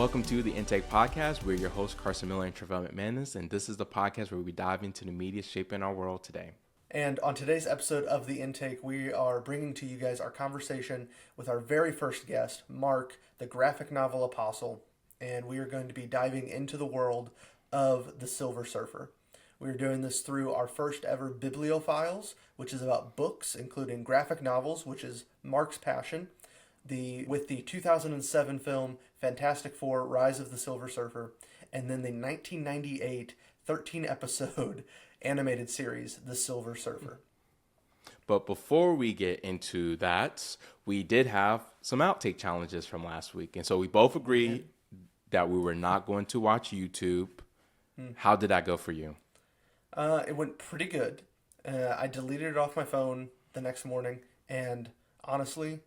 Welcome to the Intake podcast. We're your hosts, Carson and Travelle and this is the podcast where we dive into the media shaping our world today. And on today's episode of The Intake, we are bringing to you guys our conversation with our very first guest, Mark, the graphic novel apostle. And we are going to be diving into the world of the Silver Surfer. We are doing this through our first ever Bibliofiles, which is about books, including graphic novels, which is Mark's passion. With the 2007 film Fantastic Four: Rise of the Silver Surfer, and then the 1998 13-episode animated series The Silver Surfer. But before we get into that, we did have some outtake challenges from last week. And so we both agreed that we were not going to watch YouTube. How did that go for you? It went pretty good. I deleted it off my phone the next morning, and honestly,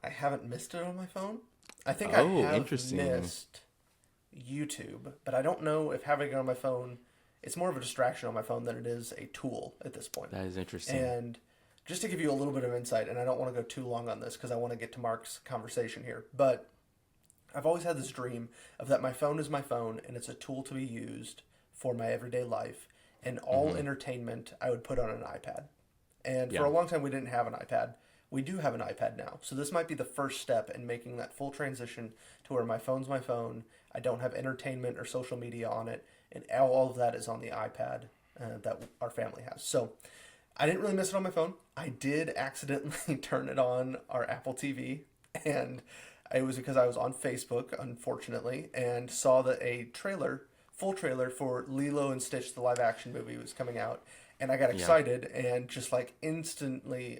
I haven't missed it on my phone. I think I have missed YouTube, but I don't know if having it on my phone, it's more of a distraction on my phone than it is a tool at this point. That is interesting. And just to give you a little bit of insight, and I don't want to go too long on this because I want to get to Mark's conversation here, but I've always had this dream of that my phone is my phone and it's a tool to be used for my everyday life, and all entertainment I would put on an iPad. And for a long time we didn't have an iPad. We do have an iPad now. So this might be the first step in making that full transition to where my phone's my phone. I don't have entertainment or social media on it. And all of that is on the iPad that our family has. So I didn't really miss it on my phone. I did accidentally turn it on our Apple TV. And it was because I was on Facebook, unfortunately, and saw that a full trailer for Lilo and Stitch, the live action movie, was coming out. And I got excited and just like instinctively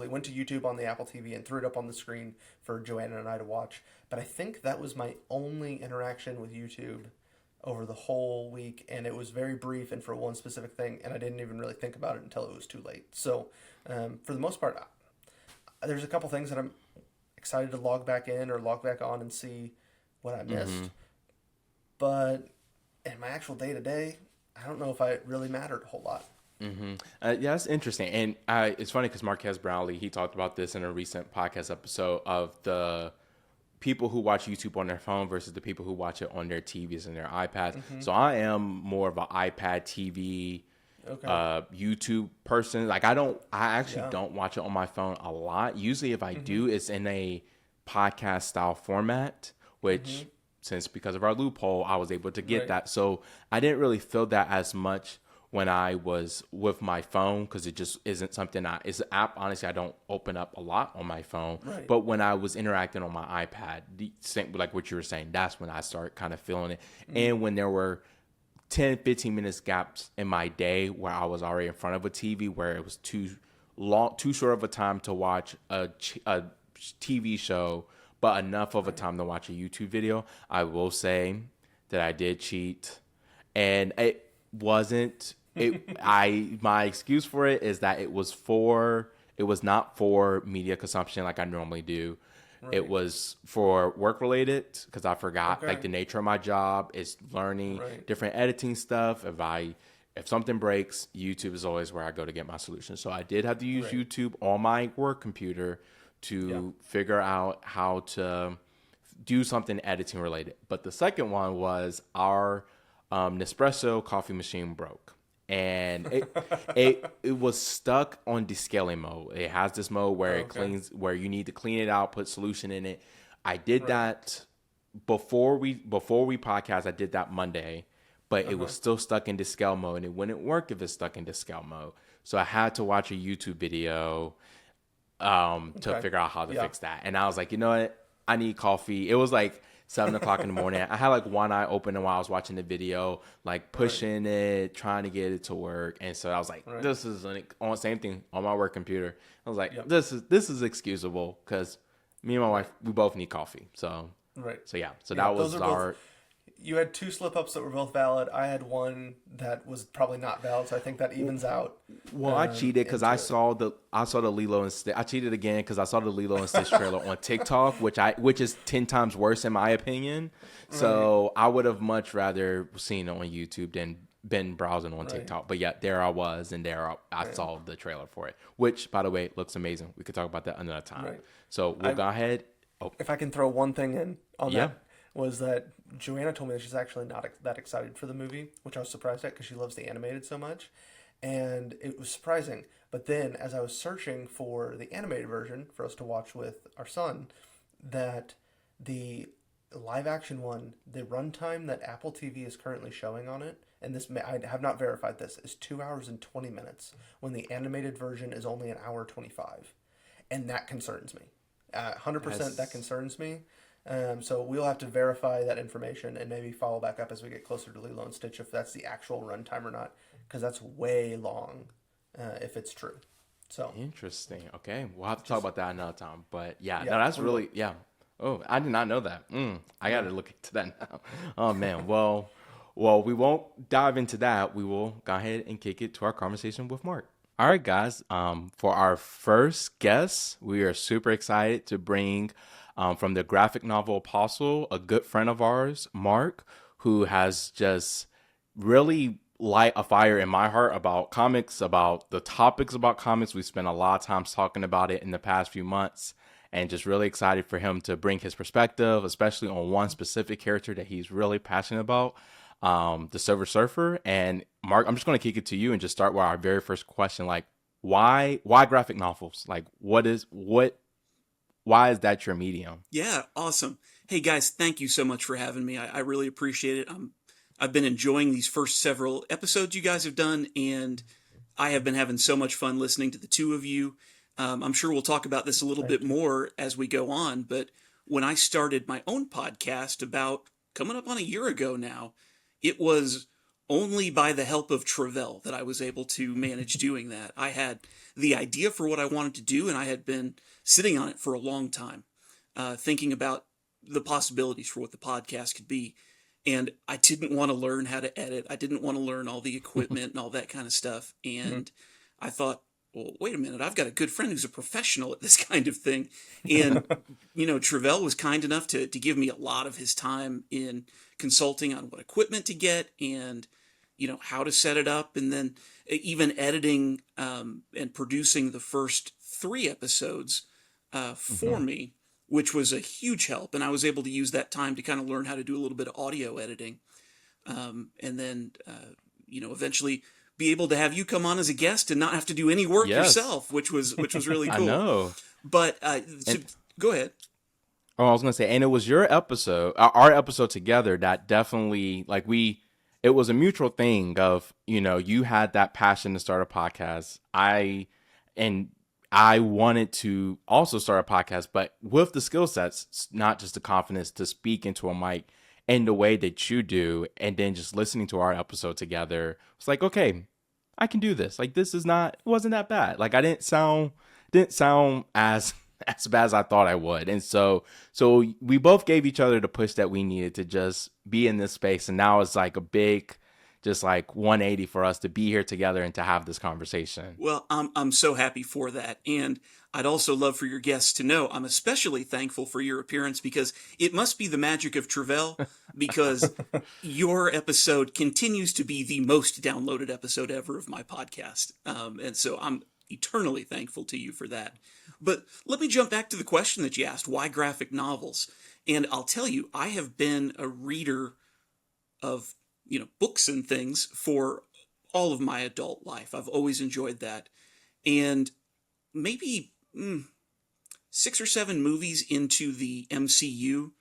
went to YouTube on the Apple TV and threw it up on the screen for Joanna and I to watch. But I think that was my only interaction with YouTube over the whole week. And it was very brief and for one specific thing. And I didn't even really think about it until it was too late. So for the most part, there's a couple things that I'm excited to log back in or log back on and see what I missed. But in my actual day-to-day, I don't know if it really mattered a whole lot. Yeah, that's interesting. And it's funny because Marquez Brownlee, he talked about this in a recent podcast episode of the people who watch YouTube on their phone versus the people who watch it on their TVs and their iPads. So I am more of an iPad TV, YouTube person. Like I actually don't watch it on my phone a lot. Usually if I do, it's in a podcast style format, which because of our loophole, I was able to get that. So I didn't really feel that as much when I was with my phone because it just isn't something it's an app, honestly, I don't open up a lot on my phone. Right. But when I was interacting on my iPad, like what you were saying, that's when I started kind of feeling it. And when there were 10, 15 minutes gaps in my day where I was already in front of a TV where it was too short of a time to watch a TV show, but enough of a time to watch a YouTube video, I will say that I did cheat. And it wasn't my excuse for it is that it was not for media consumption like I normally do. It was for work related because I forgot like the nature of my job is learning different editing stuff. If something breaks, YouTube is always where I go to get my solution. So I did have to use YouTube on my work computer to figure out how to do something editing related. But the second one was our Nespresso coffee machine broke. And it was stuck on descaling mode. It has this mode where it cleans, where you need to clean it out, put solution in it. I did that before we podcast. I did that Monday, but it was still stuck in descale mode, and it wouldn't work if it's stuck in descale mode. So I had to watch a YouTube video to figure out how to fix that. And I was like, you know what? I need coffee. It was like 7:00 in the morning. I had like one eye open while I was watching the video, like pushing it, trying to get it to work. And so I was like, this is same thing on my work computer. I was like, this is excusable because me and my wife, we both need coffee. So, so that was our... You had two slip-ups that were both valid. I had one that was probably not valid, so I think that evens out. Well, I cheated because I saw the Lilo and Stitch. I cheated again because I saw the Lilo and Stitch trailer on TikTok, which is 10 times worse in my opinion. So I would have much rather seen it on YouTube than been browsing on TikTok. But yeah, there I was, and I saw the trailer for it, which, by the way, looks amazing. We could talk about that another time. So we'll go ahead. If I can throw one thing in on that. was that Joanna told me that she's actually not that excited for the movie, which I was surprised at because she loves the animated so much. And it was surprising. But then, as I was searching for the animated version for us to watch with our son, that the live action one, the runtime that Apple TV is currently showing on it, and this I have not verified this, is 2 hours and 20 minutes when the animated version is only an hour 25, and that concerns me. 100% that concerns me. So we'll have to verify that information and maybe follow back up as we get closer to Lilo and Stitch if that's the actual runtime or not, because that's way long if it's true. So Interesting. Okay, we'll have to talk about that another time. But yeah, Yeah, no, that's we really yeah. Oh, I did not know that. I got to look into that now. Oh man. Well, we won't dive into that. We will go ahead and kick it to our conversation with Mark. All right, guys. For our first guest, we are super excited to bring from the graphic novel Apostle, a good friend of ours, Mark, who has just really light a fire in my heart about comics, about the topics about comics. We spent a lot of times talking about it in the past few months, and just really excited for him to bring his perspective, especially on one specific character that he's really passionate about, the Silver Surfer. And Mark, I'm just going to kick it to you and just start with our very first question. Like, why graphic novels? Like, why is that your medium? Yeah, awesome. Hey guys, thank you so much for having me. I really appreciate it. I've been enjoying these first several episodes you guys have done, and I have been having so much fun listening to the two of you. I'm sure we'll talk about this a little bit more as we go on, but when I started my own podcast about coming up on a year ago now, it was only by the help of Travelle that I was able to manage doing that. I had the idea for what I wanted to do, and I had been sitting on it for a long time, thinking about the possibilities for what the podcast could be. And I didn't want to learn how to edit. I didn't want to learn all the equipment and all that kind of stuff. And I thought, well, wait a minute. I've got a good friend who's a professional at this kind of thing. And, Travelle was kind enough to give me a lot of his time in consulting on what equipment to get and, how to set it up. And then even editing and producing the first 3 episodes for me, which was a huge help. And I was able to use that time to kind of learn how to do a little bit of audio editing. And then, eventually be able to have you come on as a guest and not have to do any work yourself, which was really cool. I know. But go ahead. Oh, I was gonna say, and it was your episode, our episode together that definitely it was a mutual thing of, you had that passion to start a podcast. I wanted to also start a podcast, but with the skill sets, not just the confidence to speak into a mic in the way that you do. And then just listening to our episode together, it's like, okay, I can do this. Like, it wasn't that bad. Like, I didn't sound as bad as I thought I would. And so we both gave each other the push that we needed to just be in this space. And now it's like a big, just like 180 for us to be here together and to have this conversation. Well, I'm so happy for that. And I'd also love for your guests to know I'm especially thankful for your appearance, because it must be the magic of Travelle, because your episode continues to be the most downloaded episode ever of my podcast. And so I'm eternally thankful to you for that. But let me jump back to the question that you asked, why graphic novels? And I'll tell you, I have been a reader of books and things for all of my adult life. I've always enjoyed that. And maybe 6 or 7 movies into the MCU,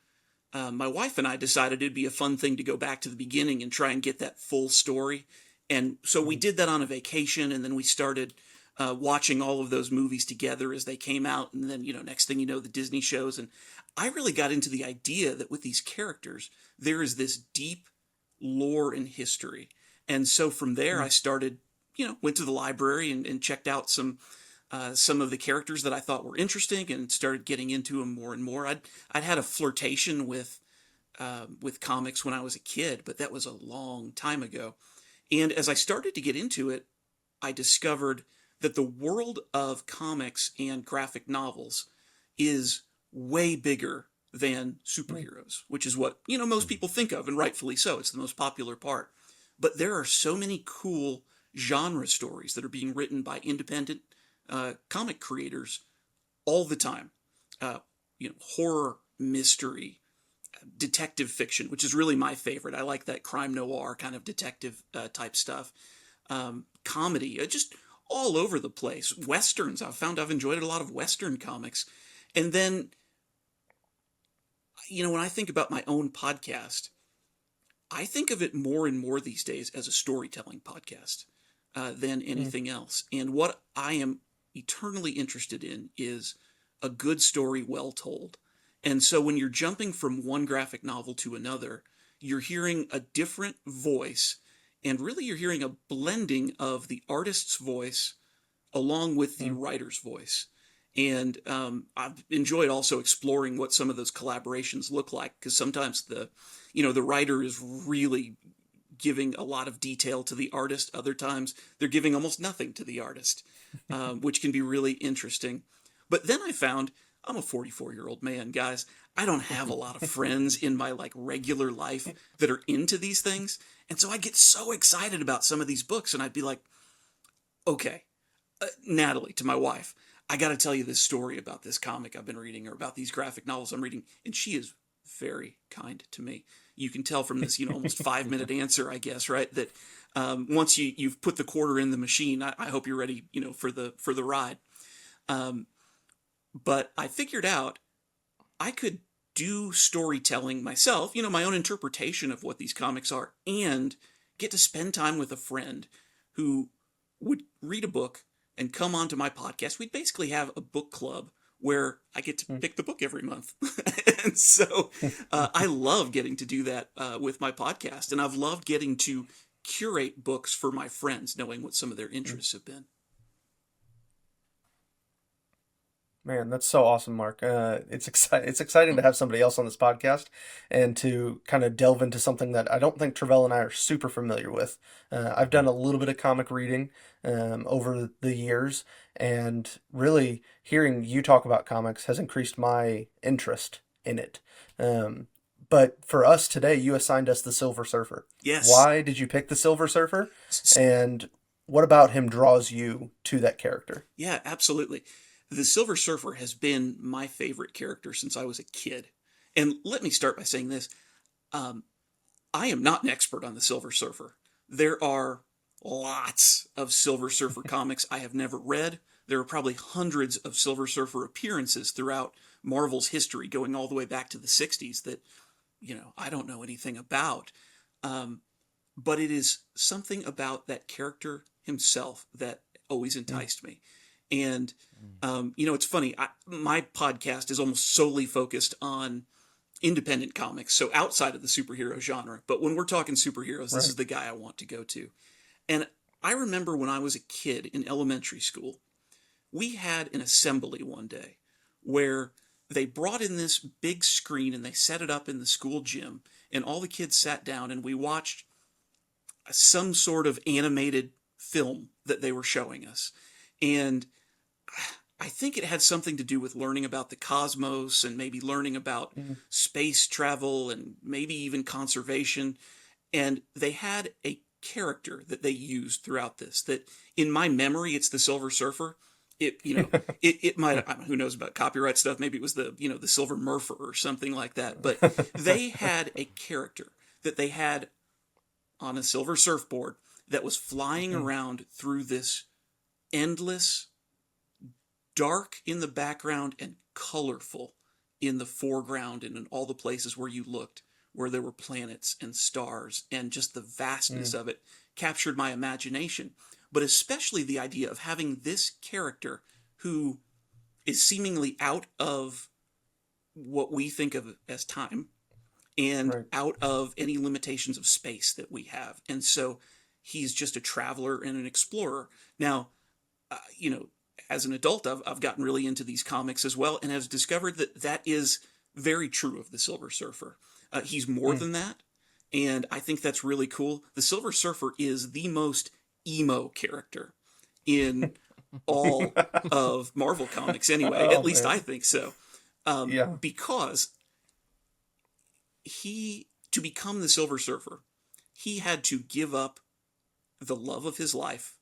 my wife and I decided it'd be a fun thing to go back to the beginning and try and get that full story. And so we did that on a vacation, and then we started watching all of those movies together as they came out. And then, next thing you know, the Disney shows. And I really got into the idea that with these characters, there is this deep lore and history. And so from there, I started, went to the library and checked out some of the characters that I thought were interesting and started getting into them more and more. I'd had a flirtation with comics when I was a kid, but that was a long time ago. And as I started to get into it, I discovered that the world of comics and graphic novels is way bigger than superheroes, which is what, most people think of, and rightfully so. It's the most popular part. But there are so many cool genre stories that are being written by independent comic creators all the time. Horror, mystery, detective fiction, which is really my favorite. I like that crime noir kind of detective type stuff. Comedy, just all over the place. Westerns, I've found I've enjoyed a lot of Western comics. And then, when I think about my own podcast, I think of it more and more these days as a storytelling podcast than anything else. And what I am eternally interested in is a good story well told. And so when you're jumping from one graphic novel to another, you're hearing a different voice, and really you're hearing a blending of the artist's voice along with the writer's voice. And I've enjoyed also exploring what some of those collaborations look like, because sometimes the writer is really giving a lot of detail to the artist. Other times they're giving almost nothing to the artist, which can be really interesting. But then I found I'm a 44-year-old man, guys. I don't have a lot of friends in my regular life that are into these things. And so I get so excited about some of these books, and I'd be like, okay, Natalie, to my wife, I got to tell you this story about this comic I've been reading, or about these graphic novels I'm reading. And she is very kind to me. You can tell from this, almost 5-minute answer, I guess, right? That once you've put the quarter in the machine, I hope you're ready, for the ride. But I figured out I could do storytelling myself, my own interpretation of what these comics are, and get to spend time with a friend who would read a book and come onto my podcast. We'd basically have a book club where I get to pick the book every month. And so I love getting to do that with my podcast. And I've loved getting to curate books for my friends, knowing what some of their interests have been. Man, that's so awesome, Mark. It's exciting to have somebody else on this podcast and to kind of delve into something that I don't think Travelle and I are super familiar with. I've done a little bit of comic reading over the years, and really hearing you talk about comics has increased my interest in it. But for us today, you assigned us the Silver Surfer. Yes. Why did you pick the Silver Surfer? And what about him draws you to that character? Yeah, absolutely. The Silver Surfer has been my favorite character since I was a kid. And let me start by saying this. I am not an expert on the Silver Surfer. There are lots of Silver Surfer comics I have never read. There are probably hundreds of Silver Surfer appearances throughout Marvel's history, going all the way back to the 60s, that, I don't know anything about. But it is something about that character himself that always enticed me. And, it's funny, my podcast is almost solely focused on independent comics, so outside of the superhero genre. But when we're talking superheroes, this is the guy I want to go to. And I remember when I was a kid in elementary school, we had an assembly one day where they brought in this big screen and they set it up in the school gym, and all the kids sat down and we watched some sort of animated film that they were showing us. And I think it had something to do with learning about the cosmos, and maybe learning about space travel, and maybe even conservation. And they had a character that they used throughout this, that in my memory, it's the Silver Surfer. It might, who knows about copyright stuff? Maybe it was the Silver Murpher or something like that. But they had a character that they had on a silver surfboard that was flying around through this endless, dark in the background and colorful in the foreground, and in all the places where you looked, where there were planets and stars, and just the vastness of it captured my imagination. But especially the idea of having this character who is seemingly out of what we think of as time, and out of any limitations of space that we have. And so he's just a traveler and an explorer. Now, as an adult, I've gotten really into these comics as well, and have discovered that is very true of the Silver Surfer. He's more than that, and I think that's really cool. The Silver Surfer is the most emo character in all of Marvel comics anyway. At least I think so. Because to become the Silver Surfer, he had to give up the love of his life,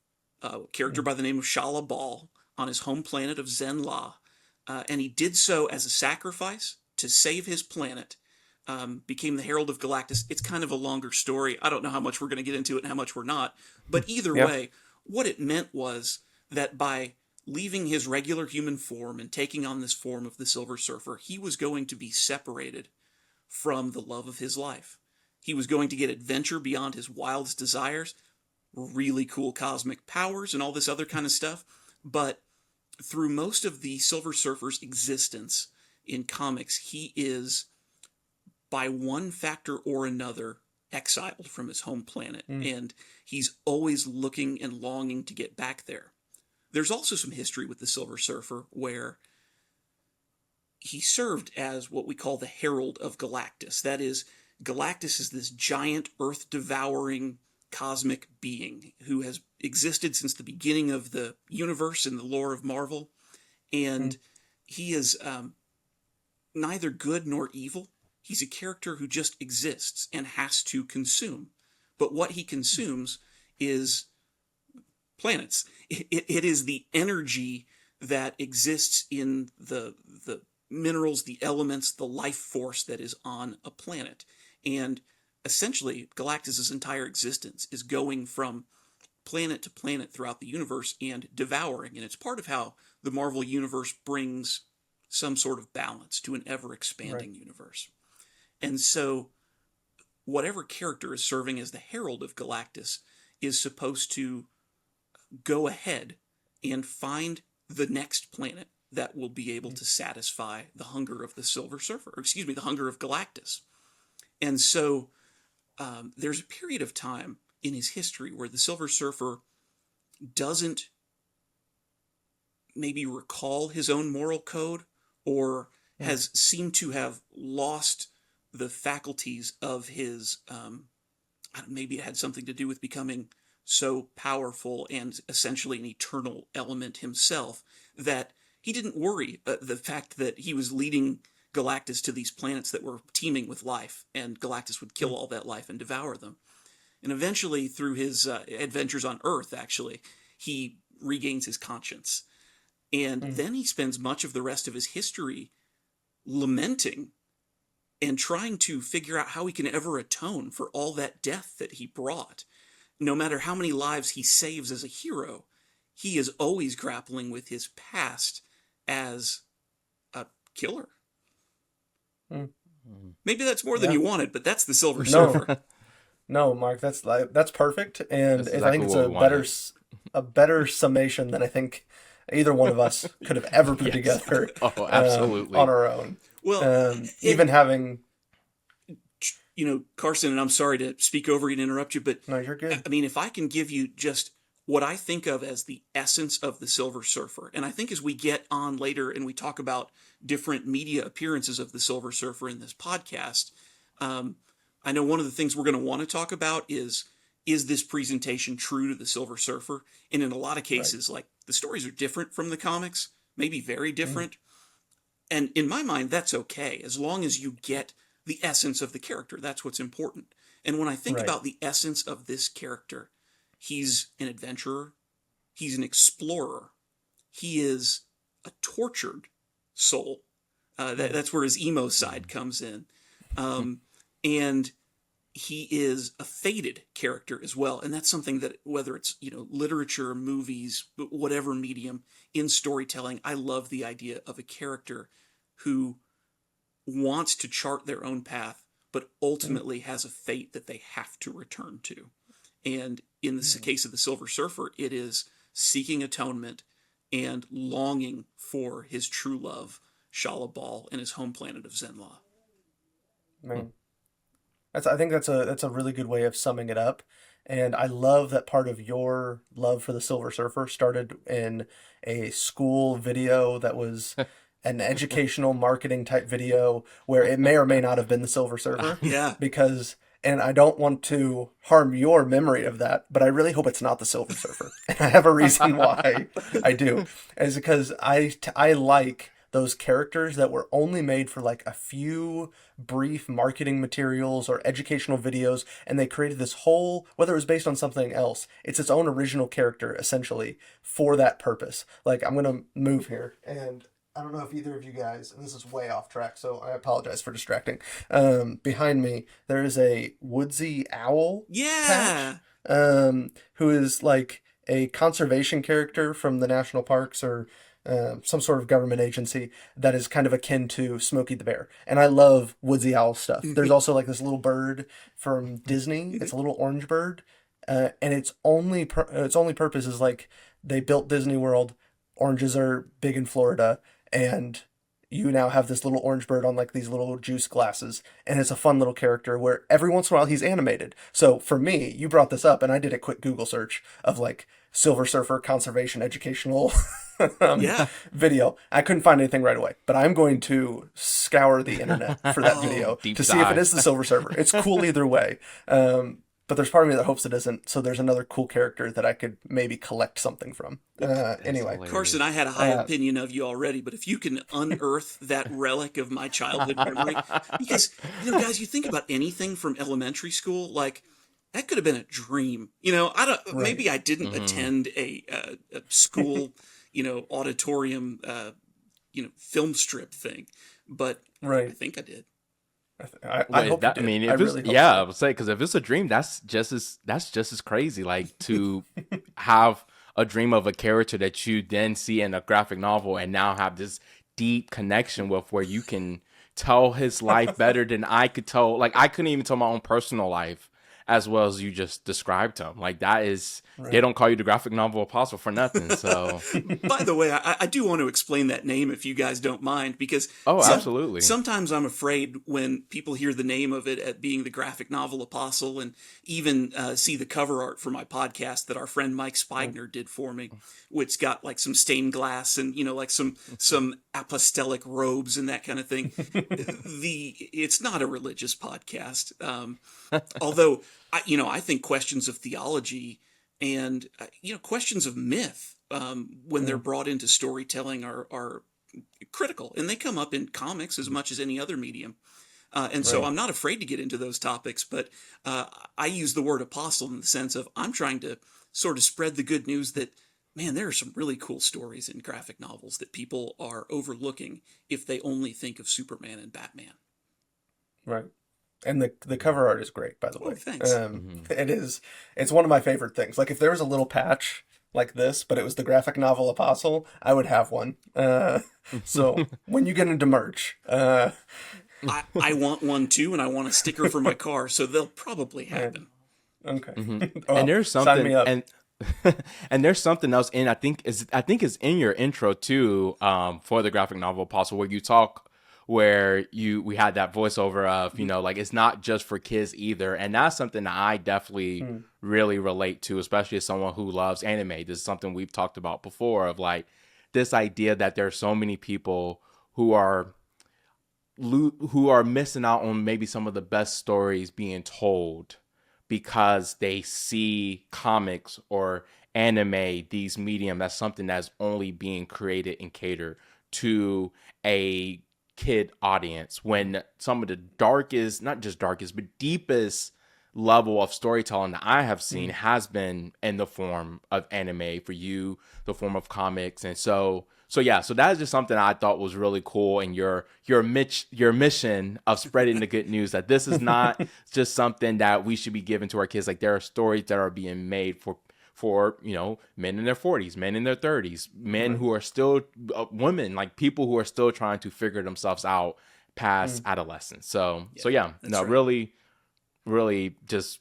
a character by the name of Shala Bal, on his home planet of Zen La. And he did so as a sacrifice to save his planet became the Herald of Galactus. It's kind of a longer story. I don't know how much we're going to get into it and how much we're not. But either Yeah. way, what it meant was that by leaving his regular human form and taking on this form of the Silver Surfer, he was going to be separated from the love of his life. He was going to get adventure beyond his wildest desires, really cool cosmic powers and all this other kind of stuff. But through most of the Silver Surfer's existence in comics, he is, by one factor or another, exiled from his home planet. And he's always looking and longing to get back there. There's also some history with the Silver Surfer where he served as what we call the Herald of Galactus. That is, Galactus is this giant earth-devouring cosmic being who has existed since the beginning of the universe in the lore of Marvel. And he is neither good nor evil. He's a character who just exists and has to consume. But what he consumes is planets. It is the energy that exists in the minerals, the elements, the life force that is on a planet. And essentially, Galactus's entire existence is going from planet to planet throughout the universe and devouring. And it's part of how the Marvel Universe brings some sort of balance to an ever-expanding universe. And so, whatever character is serving as the Herald of Galactus is supposed to go ahead and find the next planet that will be able to satisfy the hunger of the Silver Surfer, or excuse me, the hunger of Galactus. And so there's a period of time in his history where the Silver Surfer doesn't maybe recall his own moral code or has seemed to have lost the faculties of his, maybe it had something to do with becoming so powerful and essentially an eternal element himself that he didn't worry the fact that he was leading Galactus to these planets that were teeming with life, and Galactus would kill all that life and devour them. And eventually, through his adventures on Earth, actually, he regains his conscience. And then he spends much of the rest of his history lamenting and trying to figure out how he can ever atone for all that death that he brought. No matter how many lives he saves as a hero, he is always grappling with his past as a killer. Maybe that's more than you wanted, but that's the Silver Surfer. No, Mark, that's perfect, and That's I exactly think it's what we a better summation than I think either one of us could have ever put together. Oh, absolutely. On our own. Well, even having, Carson, and I'm sorry to speak over you and interrupt you, but no, you're good. I mean, if I can give you just what I think of as the essence of the Silver Surfer, and I think as we get on later and we talk about different media appearances of the Silver Surfer in this podcast, I know one of the things we're going to want to talk about is this presentation true to the Silver Surfer? And in a lot of cases, like, the stories are different from the comics, maybe very different. And in my mind, that's okay, as long as you get the essence of the character. That's what's important. And when I think about the essence of this character, he's an adventurer, he's an explorer, he is a tortured soul. That's where his emo side comes in. And he is a fated character as well. And that's something that, whether it's, literature, movies, whatever medium, in storytelling, I love the idea of a character who wants to chart their own path, but ultimately has a fate that they have to return to. And in the case of the Silver Surfer, it is seeking atonement and longing for his true love, Shalabal, and his home planet of Zenla. Man. I think that's a really good way of summing it up. And I love that part of your love for the Silver Surfer started in a school video that was an educational marketing type video where it may or may not have been the Silver Surfer. Yeah. And I don't want to harm your memory of that, but I really hope it's not the Silver Surfer. And I have a reason why I do. Is because I like those characters that were only made for like a few brief marketing materials or educational videos, and they created this whole, whether it was based on something else, it's its own original character essentially for that purpose. Like, I'm going to move here, and I don't know if either of you guys, and this is way off track, so I apologize for distracting. Behind me, there is a woodsy owl patch, Yeah. who is like a conservation character from the national parks or some sort of government agency that is kind of akin to Smokey the Bear. And I love woodsy owl stuff. There's also like this little bird from Disney. It's a little orange bird, and its only purpose is like they built Disney World. Oranges are big in Florida, and you now have this little orange bird on like these little juice glasses, and it's a fun little character where every once in a while he's animated. So for me, you brought this up, and I did a quick Google search of like Silver Surfer conservation educational Yeah. video. I couldn't find anything right away, but I'm going to scour the internet for that video Deep to see if it dive. is the Silver Surfer. It's cool either way. But there's part of me that hopes it isn't. So there's another cool character that I could maybe collect something from. Anyway, hilarious. Carson, I had a high opinion of you already, but if you can unearth that relic of my childhood memory, because, guys, you think about anything from elementary school, like, that could have been a dream. Maybe I didn't attend a school, auditorium, film strip thing, but right. I think I did. I hope that, you did. I mean, I if really it's, hope yeah, so. I would say because if it's a dream, that's just as crazy. Like to have a dream of a character that you then see in a graphic novel, and now have this deep connection with, where you can tell his life better than I could tell. Like I couldn't even tell my own personal life as well as you just described him. Like that is, they don't call you the graphic novel apostle for nothing. So, By the way, I do want to explain that name if you guys don't mind, because absolutely. sometimes I'm afraid when people hear the name of it at being the graphic novel apostle, and even see the cover art for my podcast that our friend Mike Spigner did for me, which got like some stained glass and like some apostolic robes and that kind of thing. It's not a religious podcast, although I think questions of theology and questions of myth, when they're brought into storytelling, are critical, and they come up in comics as much as any other medium. And so I'm not afraid to get into those topics, but I use the word apostle in the sense of I'm trying to sort of spread the good news that, man, there are some really cool stories in graphic novels that people are overlooking if they only think of Superman and Batman. Right. And the cover art is great, by the way. Thanks. It's one of my favorite things. Like if there was a little patch like this, but it was the graphic novel apostle, I would have one. So when you get into merch, I want one too, and I want a sticker for my car, so they'll probably happen. okay. Oh, and there's sign something, me up. and there's something else in, I think is in your intro too, for the graphic novel apostle, where you talk, where we had that voiceover of, like it's not just for kids either. And that's something that I definitely really relate to, especially as someone who loves anime. This is something we've talked about before, of like this idea that there are so many people who are missing out on maybe some of the best stories being told because they see comics or anime, these medium, that's something that's only being created and catered to a kid audience, when some of the darkest, not just darkest, but deepest level of storytelling that I have seen has been in the form of anime, for you, the form of comics. And so that is just something I thought was really cool, and your mission of spreading the good news, that this is not just something that we should be giving to our kids. Like there are stories that are being made for men in their 40s, men in their 30s, men who are still women, like people who are still trying to figure themselves out past adolescence. So right. Really, really just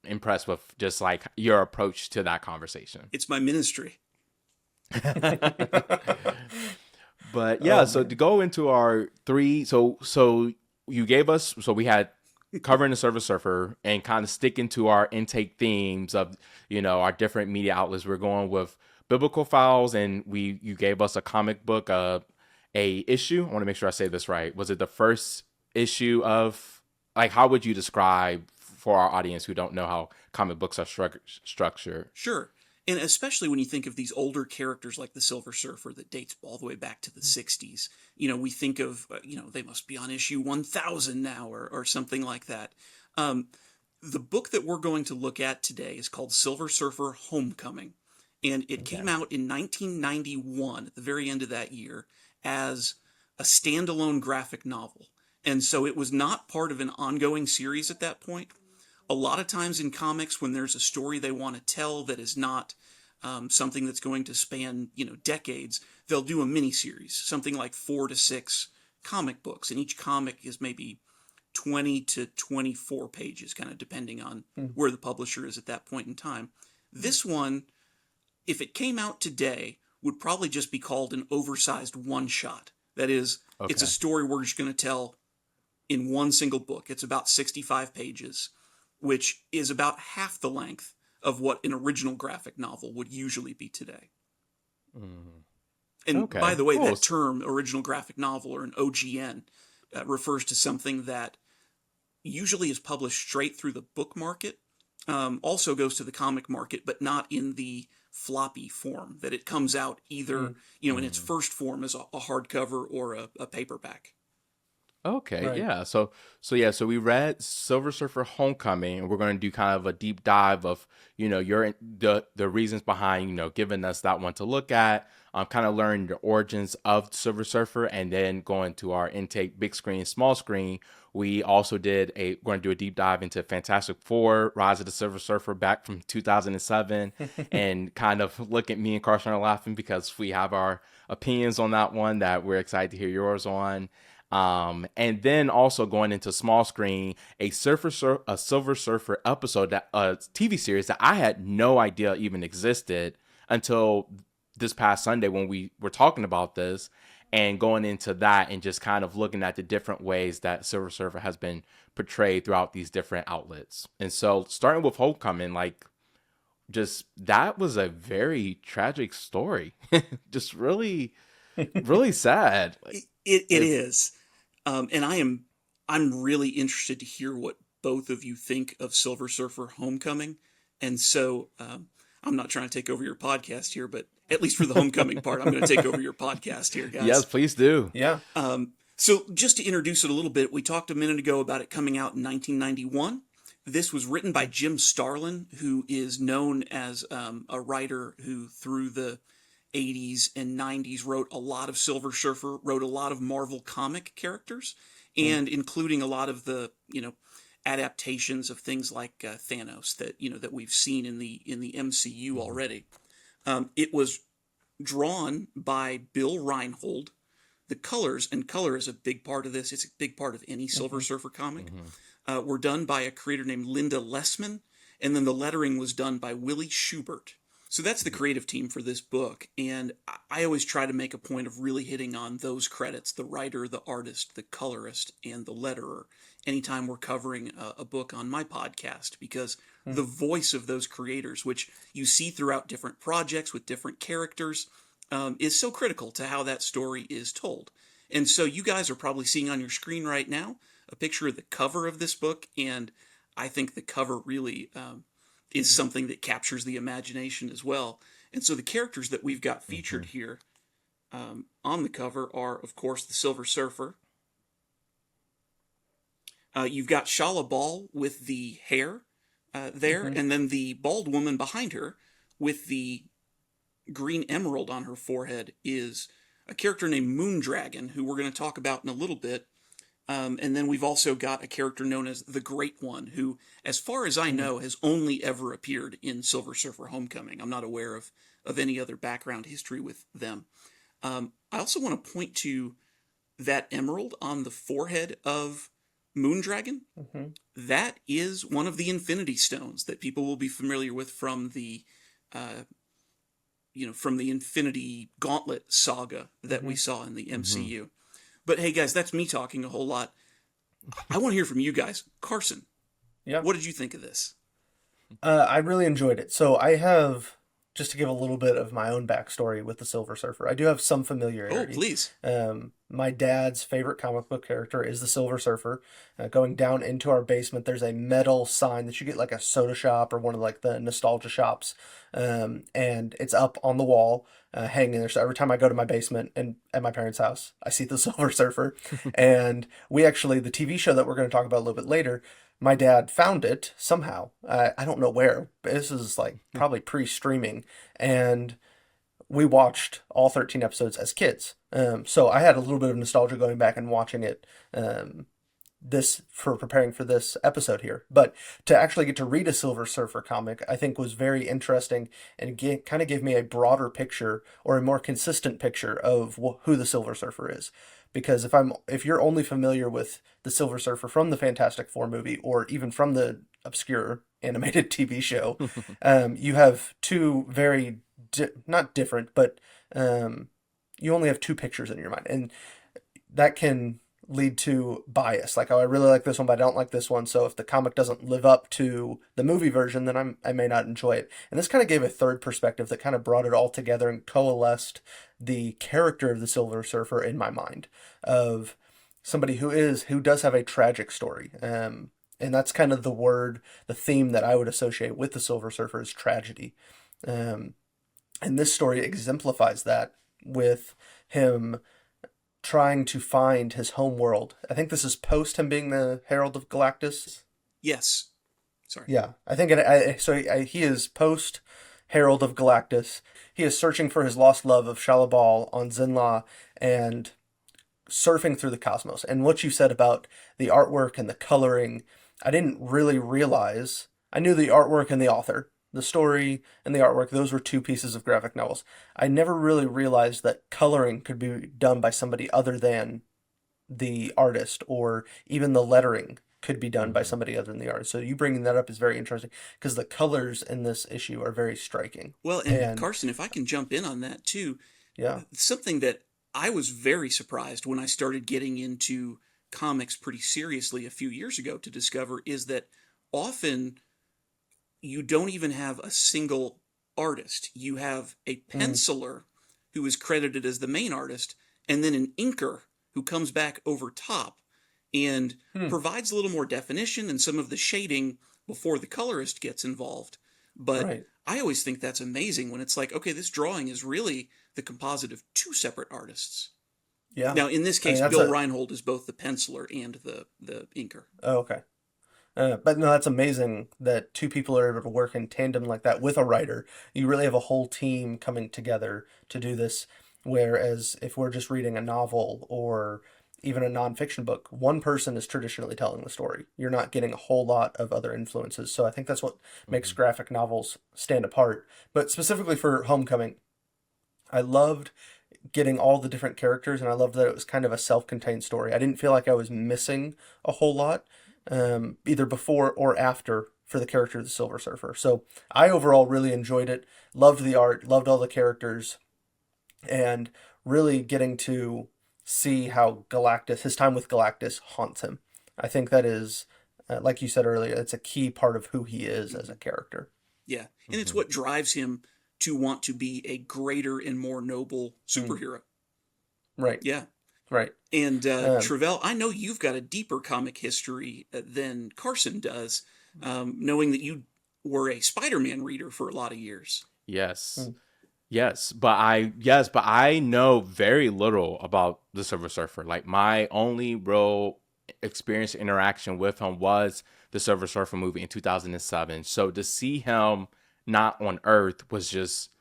impressed with just like your approach to that conversation. It's my ministry. But yeah, so to go into our three, so you gave us, so we had covering the Silver Surfer and kind of sticking to our intake themes of, our different media outlets. We're going with Bibliofiles, and you gave us a comic book, a issue. I want to make sure I say this right. Was it the first issue of, like, how would you describe for our audience who don't know how comic books are structured? Sure. And especially when you think of these older characters like the Silver Surfer that dates all the way back to the 60s, we think of, they must be on issue 1000 now or something like that. The book that we're going to look at today is called Silver Surfer Homecoming. And it came out in 1991 at the very end of that year. as a standalone graphic novel. And so it was not part of an ongoing series at that point. A lot of times in comics, when there's a story they want to tell that is not something that's going to span, decades, they'll do a miniseries, something like 4 to 6 comic books. And each comic is maybe 20 to 24 pages, kind of depending on where the publisher is at that point in time. This one, if it came out today, would probably just be called an oversized one-shot. That is, It's a story we're just going to tell in one single book. It's about 65 pages, which is about half the length of what an original graphic novel would usually be today. And by the way, that term, original graphic novel, or an OGN, refers to something that usually is published straight through the book market, also goes to the comic market, but not in the floppy form, that it comes out either, in its first form as a hardcover or a paperback. Okay, Right. yeah. So we read Silver Surfer Homecoming, and we're going to do kind of a deep dive of, the reasons behind, giving us that one to look at, kind of learn the origins of Silver Surfer, and then going to our intake big screen, small screen. We also going to do a deep dive into Fantastic Four, Rise of the Silver Surfer back from 2007, and kind of look at me and Carson are laughing because we have our opinions on that one that we're excited to hear yours on. And then also going into small screen, a Silver Surfer episode, that TV series that I had no idea even existed until this past Sunday when we were talking about this, and going into that and just kind of looking at the different ways that Silver Surfer has been portrayed throughout these different outlets. And so starting with Homecoming, just that was a very tragic story. Just really, really sad. It is. And I'm really interested to hear what both of you think of Silver Surfer Homecoming. And so I'm not trying to take over your podcast here, but at least for the Homecoming part, I'm going to take over your podcast here, guys. Yes, please do. Yeah. So just to introduce it a little bit, we talked a minute ago about it coming out in 1991. This was written by Jim Starlin, who is known as a writer who through the 80s and 90s wrote a lot of Silver Surfer, wrote a lot of Marvel comic characters, and including a lot of the, adaptations of things like Thanos that we've seen in the MCU already. It was drawn by Bill Reinhold. The colors, and color is a big part of this, it's a big part of any Silver Surfer comic, were done by a creator named Linda Lessman, and then the lettering was done by Willie Schubert. So that's the creative team for this book, and I always try to make a point of really hitting on those credits, the writer, the artist, the colorist, and the letterer, anytime we're covering a book on my podcast, because the voice of those creators, which you see throughout different projects with different characters, is so critical to how that story is told. And so you guys are probably seeing on your screen right now a picture of the cover of this book, and I think the cover really is something that captures the imagination as well. And so the characters that we've got featured here on the cover are, of course, the Silver Surfer. You've got Shala Ball with the hair there, and then the bald woman behind her with the green emerald on her forehead is a character named Moondragon, who we're going to talk about in a little bit. And then we've also got a character known as the Great One, who, as far as I know, has only ever appeared in Silver Surfer Homecoming. I'm not aware of any other background history with them. I also want to point to that emerald on the forehead of Moondragon. That is one of the Infinity Stones that people will be familiar with from the from the Infinity Gauntlet saga that we saw in the MCU. But hey, guys, that's me talking a whole lot. I want to hear from you guys. Carson, what did you think of this? I really enjoyed it. So I have, just to give a little bit of my own backstory with the Silver Surfer, I do have some familiarity. Oh, please. My dad's favorite comic book character is the Silver Surfer. Going down into our basement, there's a metal sign that you get like a soda shop or one of like the nostalgia shops. And it's up on the wall, hanging there. So every time I go to my basement and at my parents' house, I see the Silver Surfer. And we actually, the TV show that we're going to talk about a little bit later, my dad found it somehow. I don't know where, but this is like probably pre-streaming. And we watched all 13 episodes as kids. So I had a little bit of nostalgia going back and watching it this for preparing for this episode here. But to actually get to read a Silver Surfer comic, I think was very interesting and kind of gave me a broader picture or a more consistent picture of who the Silver Surfer is. Because if you're only familiar with the Silver Surfer from the Fantastic Four movie or even from the obscure animated TV show, you have two very not different, but you only have two pictures in your mind, and that can lead to bias. Like, oh, I really like this one, but I don't like this one. So if the comic doesn't live up to the movie version, then I may not enjoy it. And this kind of gave a third perspective that kind of brought it all together and coalesced the character of the Silver Surfer in my mind of somebody who does have a tragic story. And that's kind of the theme that I would associate with the Silver Surfer is tragedy. And this story exemplifies that with him trying to find his home world. I think this is post him being the Herald of Galactus. Yes. Sorry. Yeah, I think he is post Herald of Galactus. He is searching for his lost love of Shalabal on Zinla and surfing through the cosmos. And what you said about the artwork and the coloring, I didn't really realize. I knew the artwork and the author. The story and the artwork, those were two pieces of graphic novels. I never really realized that coloring could be done by somebody other than the artist, or even the lettering could be done by somebody other than the artist. So you bringing that up is very interesting because the colors in this issue are very striking. Well, and Carson, if I can jump in on that too, yeah, something that I was very surprised when I started getting into comics pretty seriously a few years ago to discover is that often you don't even have a single artist. You have a penciler who is credited as the main artist, and then an inker who comes back over top and provides a little more definition and some of the shading before the colorist gets involved. But I always think that's amazing when it's like, okay, this drawing is really the composite of two separate artists. Yeah. Now, in this case, Bill Reinhold is both the penciler and the inker. Oh, okay. But no, that's amazing that two people are able to work in tandem like that with a writer. You really have a whole team coming together to do this. Whereas if we're just reading a novel or even a nonfiction book, one person is traditionally telling the story. You're not getting a whole lot of other influences. So I think that's what makes graphic novels stand apart. But specifically for Homecoming, I loved getting all the different characters, and I loved that it was kind of a self-contained story. I didn't feel like I was missing a whole lot. Either before or after for the character of the Silver Surfer. So I overall really enjoyed it, loved the art, loved all the characters, and really getting to see how his time with Galactus haunts him. I think that is, like you said earlier, it's a key part of who he is as a character. Yeah, and it's what drives him to want to be a greater and more noble superhero. Right. Yeah. Right. And Travelle, I know you've got a deeper comic history than Carson does, knowing that you were a Spider-Man reader for a lot of years. Yes. Yes, but I know very little about the Silver Surfer. Like, my only real experience interaction with him was the Silver Surfer movie in 2007. So to see him not on Earth was just,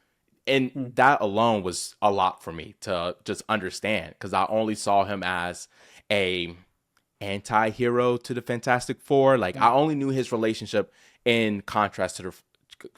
and that alone was a lot for me to just understand, because I only saw him as a anti-hero to the Fantastic Four. Like, I only knew his relationship in contrast to the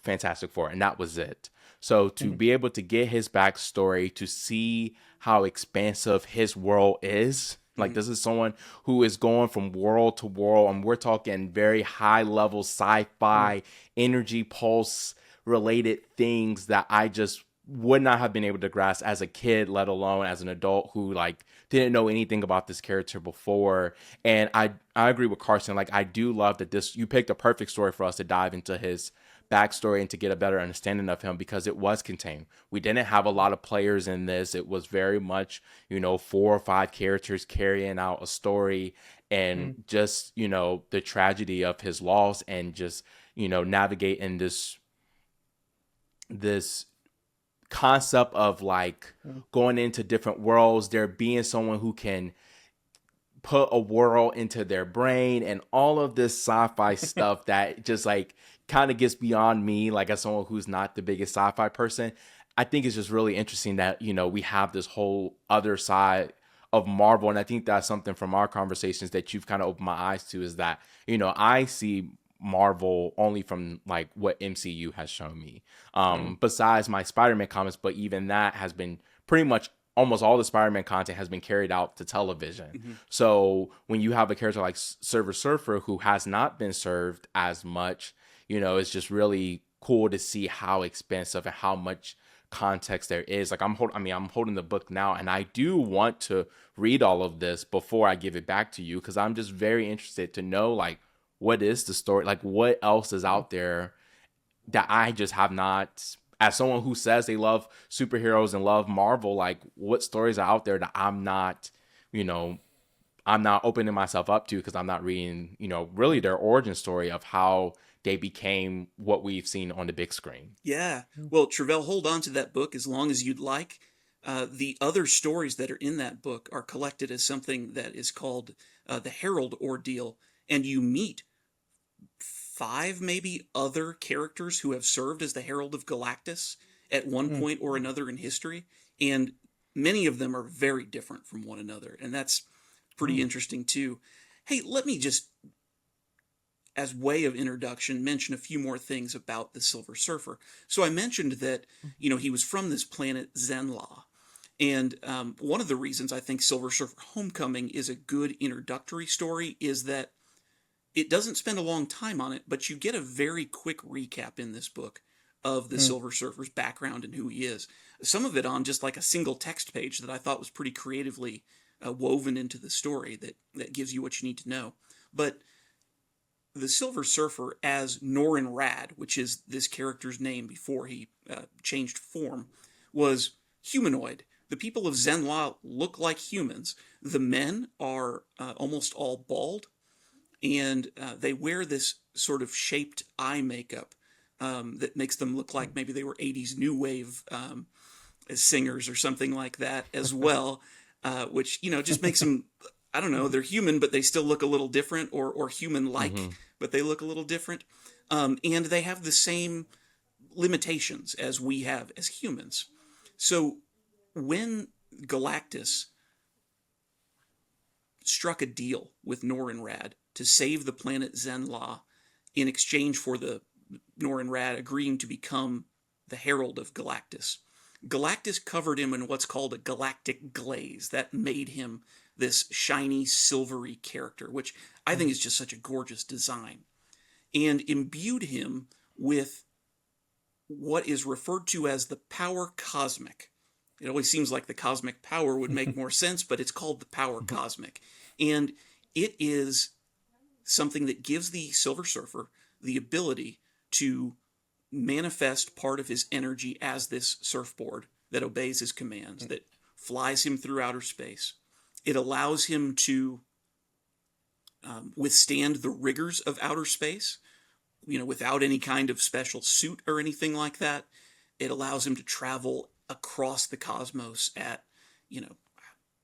Fantastic Four, and that was it. So to be able to get his backstory, to see how expansive his world is, like, this is someone who is going from world to world, and we're talking very high level sci-fi, energy pulse related things that I just would not have been able to grasp as a kid, let alone as an adult who, like, didn't know anything about this character before. And I agree with Carson. Like, I do love that you picked a perfect story for us to dive into his backstory and to get a better understanding of him, because it was contained. We didn't have a lot of players in this. It was very much, 4 or 5 characters carrying out a story, and just, the tragedy of his loss, and just, navigating this concept of, like, going into different worlds, there being someone who can put a world into their brain, and all of this sci-fi stuff that just, like, kind of gets beyond me, like, as someone who's not the biggest sci-fi person. I think it's just really interesting that, we have this whole other side of Marvel. And I think that's something from our conversations that you've kind of opened my eyes to, is that, I see Marvel only from like what MCU has shown me. Besides my Spider-Man comics, but even that has been pretty much almost all the Spider-Man content has been carried out to television. So when you have a character like Silver Surfer who has not been served as much, it's just really cool to see how expensive and how much context there is. Like I'm holding the book now, and I do want to read all of this before I give it back to you, because I'm just very interested to know, like, what is the story, like what else is out there that I just have not, as someone who says they love superheroes and love Marvel, like what stories are out there that I'm not opening myself up to, because I'm not reading, really their origin story of how they became what we've seen on the big screen. Yeah. Well, Travelle, hold on to that book as long as you'd like. The other stories that are in that book are collected as something that is called the Herald Ordeal, and you meet 5 maybe other characters who have served as the Herald of Galactus at one point or another in history, and many of them are very different from one another, and that's pretty interesting too. Hey, let me just, as way of introduction, mention a few more things about the Silver Surfer. So I mentioned that, he was from this planet Zenla. And one of the reasons I think Silver Surfer Homecoming is a good introductory story is that it doesn't spend a long time on it, but you get a very quick recap in this book of the Silver Surfer's background and who he is. Some of it on just like a single text page that I thought was pretty creatively woven into the story that gives you what you need to know. But the Silver Surfer as Norrin Rad, which is this character's name before he changed form, was humanoid. The people of Zenla look like humans. The men are almost all bald, and they wear this sort of shaped eye makeup that makes them look like maybe they were 80s new wave singers or something like that as well, which, just makes them, I don't know, they're human, but they still look a little different, or human-like, but they look a little different. And they have the same limitations as we have as humans. So when Galactus struck a deal with Norrin Rad to save the planet Zenla in exchange for the Norrin Rad agreeing to become the Herald of Galactus, Galactus covered him in what's called a galactic glaze that made him this shiny, silvery character, which I think is just such a gorgeous design, and imbued him with what is referred to as the power cosmic. It always seems like the cosmic power would make more sense, but it's called the power cosmic. And it is something that gives the Silver Surfer the ability to manifest part of his energy as this surfboard that obeys his commands, that flies him through outer space. It allows him to withstand the rigors of outer space, without any kind of special suit or anything like that. It allows him to travel across the cosmos at,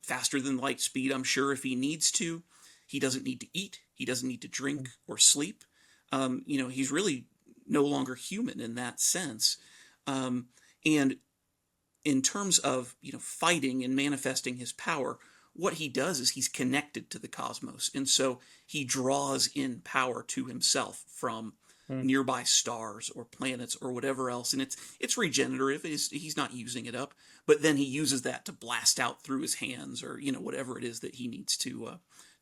faster than light speed, I'm sure, if he needs to. He doesn't need to eat. He doesn't need to drink or sleep. He's really no longer human in that sense. And in terms of, fighting and manifesting his power, what he does is he's connected to the cosmos. And so he draws in power to himself from nearby stars or planets or whatever else. And it's regenerative. He's not using it up. But then he uses that to blast out through his hands or, whatever it is that he needs to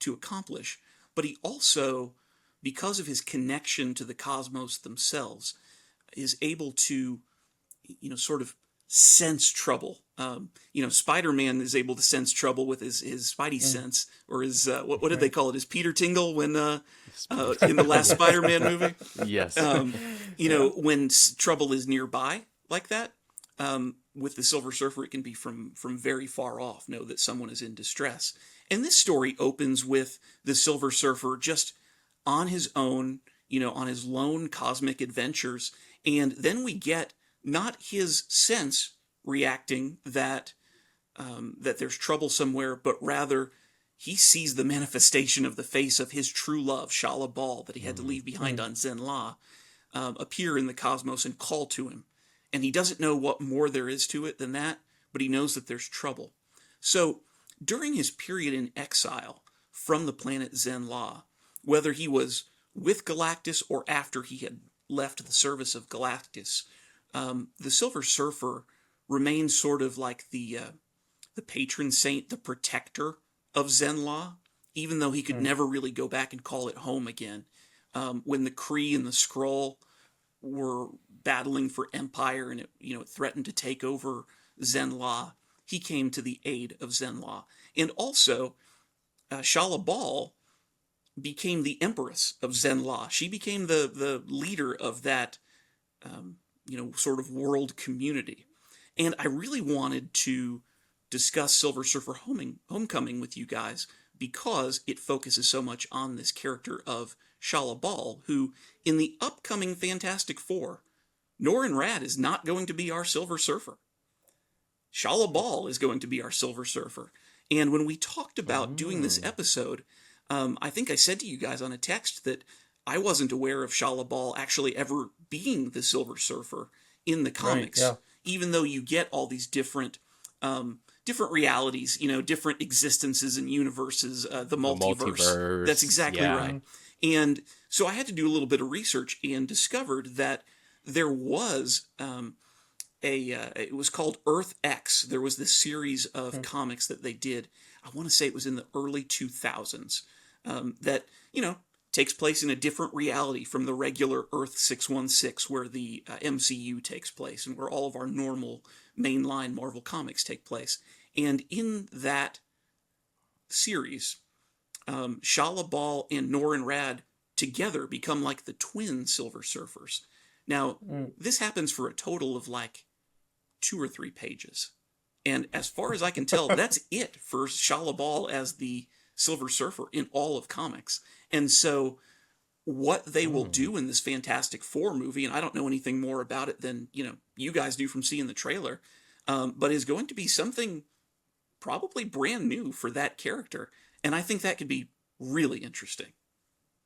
accomplish. But he also, because of his connection to the cosmos themselves, is able to, sort of sense trouble. Spider-Man is able to sense trouble with his Spidey sense, or his, what did they call it? His Peter Tingle when, in the last Spider-Man movie? Yes. When trouble is nearby like that, with the Silver Surfer, it can be from very far off, know that someone is in distress. And this story opens with the Silver Surfer just on his own, on his lone cosmic adventures. And then we get not his sense reacting that there's trouble somewhere, but rather he sees the manifestation of the face of his true love, Shala Bal, that he had to leave behind on Zenla, appear in the cosmos and call to him. and he doesn't know what more there is to it than that, but he knows that there's trouble. So during his period in exile from the planet Zenla, whether he was with Galactus or after he had left the service of Galactus, the Silver Surfer remains sort of like the patron saint, the protector of Zenla, even though he could never really go back and call it home again. When the Kree and the Skrull were battling for empire and it threatened to take over Zenla, he came to the aid of Zenla. And also, Shala Bal became the empress of Zenla. She became the leader of that sort of world community. And I really wanted to discuss Silver Surfer Homecoming with you guys because it focuses so much on this character of Shala Bal, who, in the upcoming Fantastic Four, Norrin Radd is not going to be our Silver Surfer. Shala Bal is going to be our Silver Surfer. And when we talked about doing this episode, I think I said to you guys on a text that I wasn't aware of Shala Bal actually ever being the Silver Surfer in the comics, right, yeah. even though you get all these different realities, different existences and universes, the multiverse. That's exactly right. And so I had to do a little bit of research and discovered that there was it was called Earth X. There was this series of comics that they did. I want to say it was in the early 2000s that, takes place in a different reality from the regular Earth 616 where the MCU takes place and where all of our normal mainline Marvel comics take place. And in that series, Shala Bal and Norrin Radd together become like the twin Silver Surfers. Now, this happens for a total of like 2 or 3 pages. And as far as I can tell, that's it for Shala Bal as the Silver Surfer in all of comics. And so what they will do in this Fantastic Four movie, and I don't know anything more about it than, you guys do from seeing the trailer, but is going to be something probably brand new for that character. And I think that could be really interesting.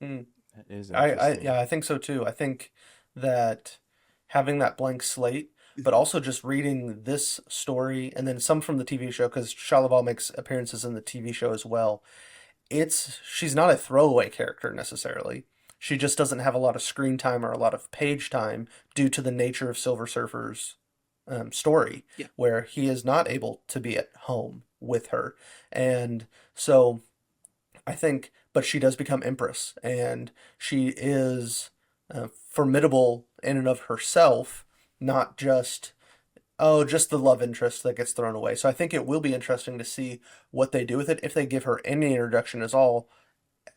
Mm. That is interesting. I think so too. I think that having that blank slate, but also just reading this story and then some from the TV show, because Shala Bal makes appearances in the TV show as well. She's not a throwaway character necessarily. She just doesn't have a lot of screen time or a lot of page time due to the nature of Silver Surfer's story, where he is not able to be at home with her. And so I think, but she does become Empress, and she is formidable in and of herself, not just the love interest that gets thrown away. So I think it will be interesting to see what they do with it, if they give her any introduction at all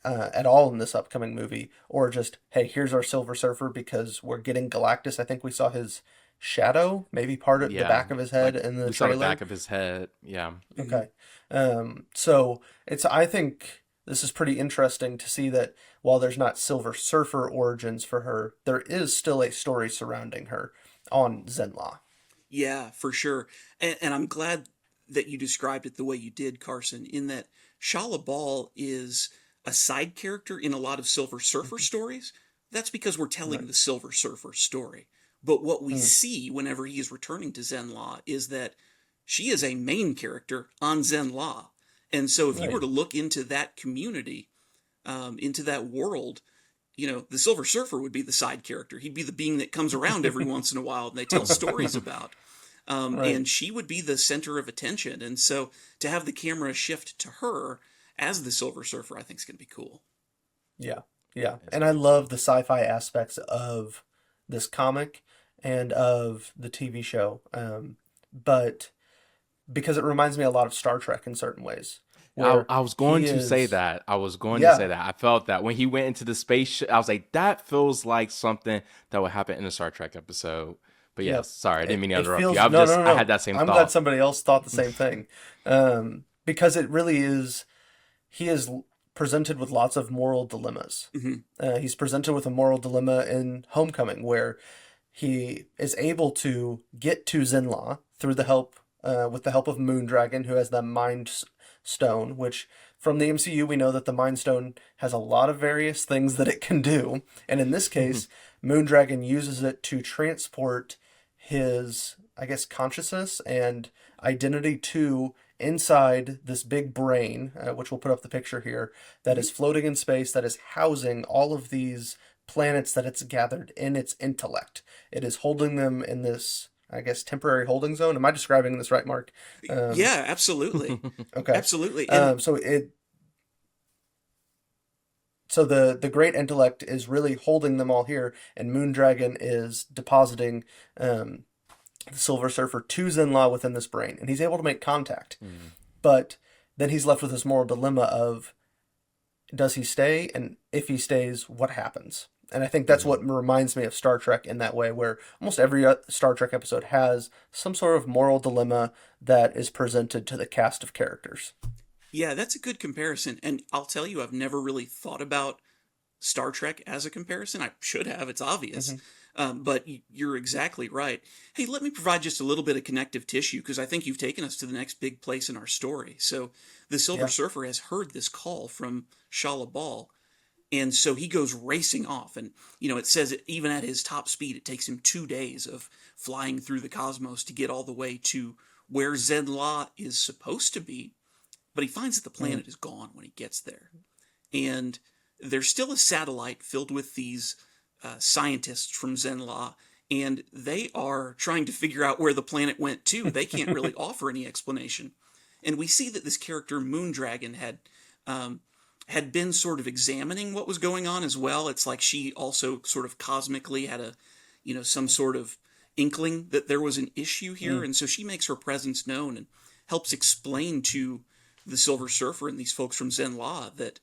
in this upcoming movie, or just, hey, here's our Silver Surfer because we're getting Galactus. I think we saw his shadow, maybe part of the back of his head in the we trailer. saw the back of his head, yeah. Okay. So I think this is pretty interesting to see that while there's not Silver Surfer origins for her, there is still a story surrounding her on Zenla. Yeah, for sure. And I'm glad that you described it the way you did, Carson, in that Shala Bal is a side character in a lot of Silver Surfer stories. That's because we're telling the Silver Surfer story. But what we see whenever he is returning to Zenla is that she is a main character on Zenla. And so if you were to look into that community, into that world, the Silver Surfer would be the side character. He'd be the being that comes around every once in a while and they tell stories about. And she would be the center of attention. And so to have the camera shift to her as the Silver Surfer, I think is going to be cool. Yeah. And I love the sci-fi aspects of this comic and of the TV show. But because it reminds me a lot of Star Trek in certain ways. I was going to say that. I felt that when he went into the space, I was like, that feels like something that would happen in a Star Trek episode. But yes, sorry, I didn't mean to interrupt you. I had that same thought. I'm glad somebody else thought the same thing. Because it really is, he is presented with lots of moral dilemmas. He's presented with a moral dilemma in Homecoming, where he is able to get to Zenla through the help, with the help of Moondragon, who has the Mind Stone, which from the MCU we know that the Mind Stone has a lot of various things that it can do. And in this case, Moondragon uses it to transport his, I guess, consciousness and identity to inside this big brain, which we'll put up the picture here, that is floating in space, that is housing all of these planets that it's gathered in its intellect. It is holding them in this, I guess, temporary holding zone. Am I describing this right, Mark? Yeah, absolutely. Okay. Absolutely. And So the great intellect is really holding them all here, and Moondragon is depositing the Silver Surfer to Zenla within this brain, and he's able to make contact. But then he's left with this moral dilemma of, does he stay? And if he stays, what happens? And I think that's what reminds me of Star Trek in that way, where almost every Star Trek episode has some sort of moral dilemma that is presented to the cast of characters. yeah, that's a good comparison. And I'll tell you, I've never really thought about Star Trek as a comparison. I should have, it's obvious. But you're exactly right. Hey, let me provide just a little bit of connective tissue because I think you've taken us to the next big place in our story. So the Silver Surfer has heard this call from Shala Bal, and so he goes racing off. And, it says that even at his top speed, it takes him 2 days of flying through the cosmos to get all the way to where Zenla is supposed to be. But he finds that the planet is gone when he gets there. And there's still a satellite filled with these scientists from Zenla, and they are trying to figure out where the planet went to. They can't really offer any explanation. And we see that this character, Moondragon, had been sort of examining what was going on as well. It's like she also sort of cosmically had some sort of inkling that there was an issue here. And so she makes her presence known and helps explain to the Silver Surfer and these folks from Zenla that,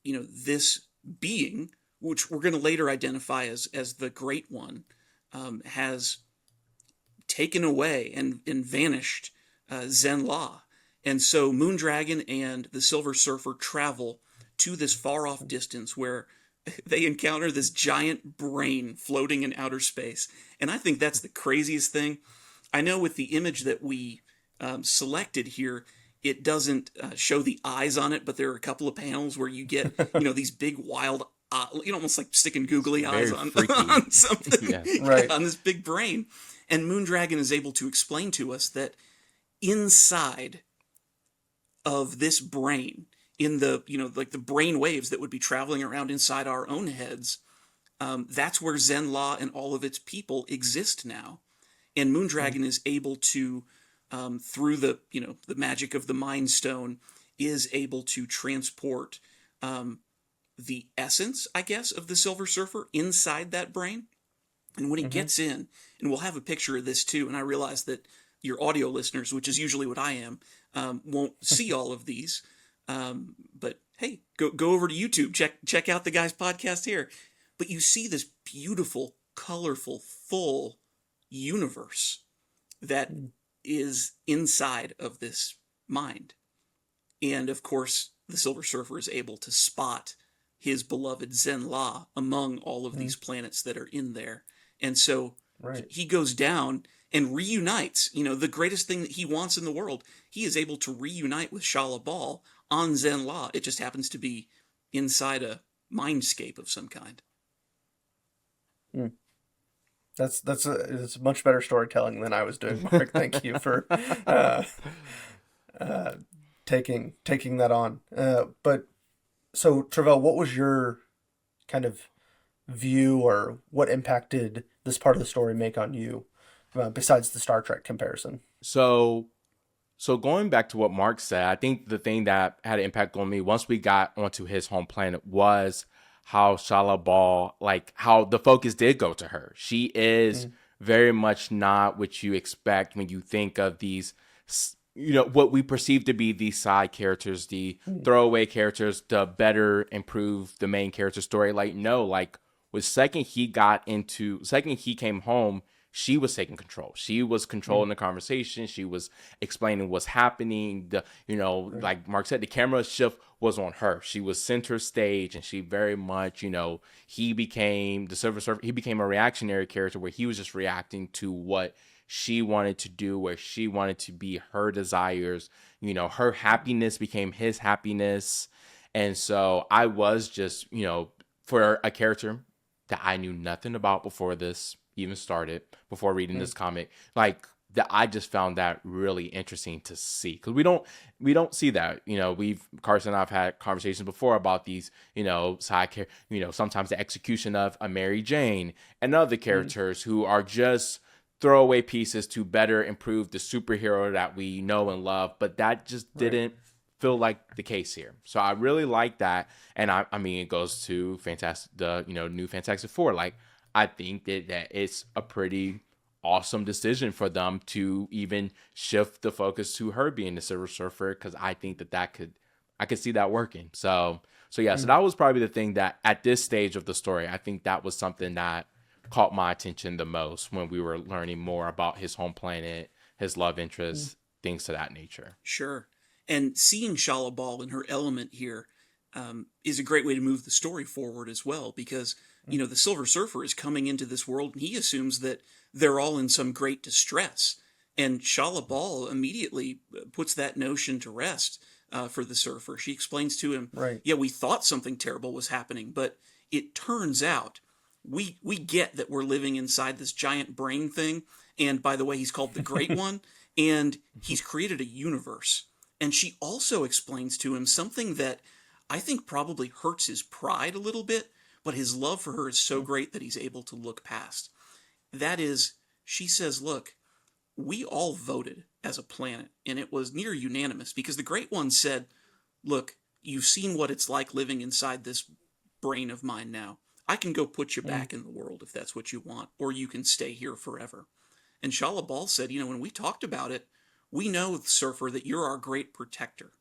this being, which we're going to later identify as the Great One, has taken away and vanished Zenla. And so Moondragon and the Silver Surfer travel to this far-off distance where they encounter this giant brain floating in outer space. And I think that's the craziest thing. I know with the image that we selected here, it doesn't show the eyes on it, but there are a couple of panels where you get, these big wild, almost like sticking googly eyes on something, Right. on this big brain. And Moondragon is able to explain to us that inside of this brain, in the, like the brain waves that would be traveling around inside our own heads, that's where Zenla and all of its people exist now. And Moondragon is able to, through the magic of the Mind Stone, is able to transport the essence, I guess, of the Silver Surfer inside that brain. And when he gets in, and we'll have a picture of this too, and I realize that your audio listeners, which is usually what I am, won't see all of these. But hey, go over to YouTube, check out the guy's podcast here. But you see this beautiful, colorful, full universe that is inside of this mind. And of course, the Silver Surfer is able to spot his beloved Zenla among all of these planets that are in there. And so he goes down and reunites, the greatest thing that he wants in the world. He is able to reunite with Shala Bal on Zenla. It just happens to be inside a mindscape of some kind. It's much better storytelling than I was doing, Mark. Thank you for taking that on. But so, Travelle, what was your kind of view, or what impact did this part of the story make on you, besides the Star Trek comparison? So going back to what Mark said, I think the thing that had an impact on me once we got onto his home planet was how Shala Bal, like how the focus did go to her. She is very much not what you expect when you think of these, what we perceive to be these side characters, the throwaway characters, to better improve the main character story. Like, no, like second he came home, she was taking control. She was controlling the conversation. She was explaining what's happening. Like Mark said, the camera shift was on her. She was center stage, and she very much, he became the Silver Surfer. He became a reactionary character where he was just reacting to what she wanted to do, where she wanted to be, her desires. Her happiness became his happiness. And so I was just, for a character that I knew nothing about before this even started, before reading this comic, like that, I just found that really interesting to see, because we don't see that. Carson and I've had conversations before about these, side character, sometimes the execution of a Mary Jane and other characters who are just throwaway pieces to better improve the superhero that we know and love, but that just didn't feel like the case here. So I really like that. And I mean, it goes to new Fantastic Four. Like, I think that it's a pretty awesome decision for them to even shift the focus to her being the Silver Surfer, because I think I could see that working. So yeah, so that was probably the thing that at this stage of the story, I think that was something that caught my attention the most when we were learning more about his home planet, his love interest, things to that nature. Sure. And seeing Shala Bal in her element here is a great way to move the story forward as well, because, the Silver Surfer is coming into this world and he assumes that they're all in some great distress. And Shala Bal immediately puts that notion to rest for the Surfer. She explains to him, yeah, we thought something terrible was happening, but it turns out we get that we're living inside this giant brain thing. And by the way, he's called the Great One, and he's created a universe. And she also explains to him something that I think probably hurts his pride a little bit, but his love for her is so great that he's able to look past. That is, she says, look, we all voted as a planet, and it was near unanimous, because the Great One said, look, you've seen what it's like living inside this brain of mine now. I can go put you back in the world if that's what you want, or you can stay here forever. And Shala Bal said, when we talked about it, we know, Surfer, that you're our great protector.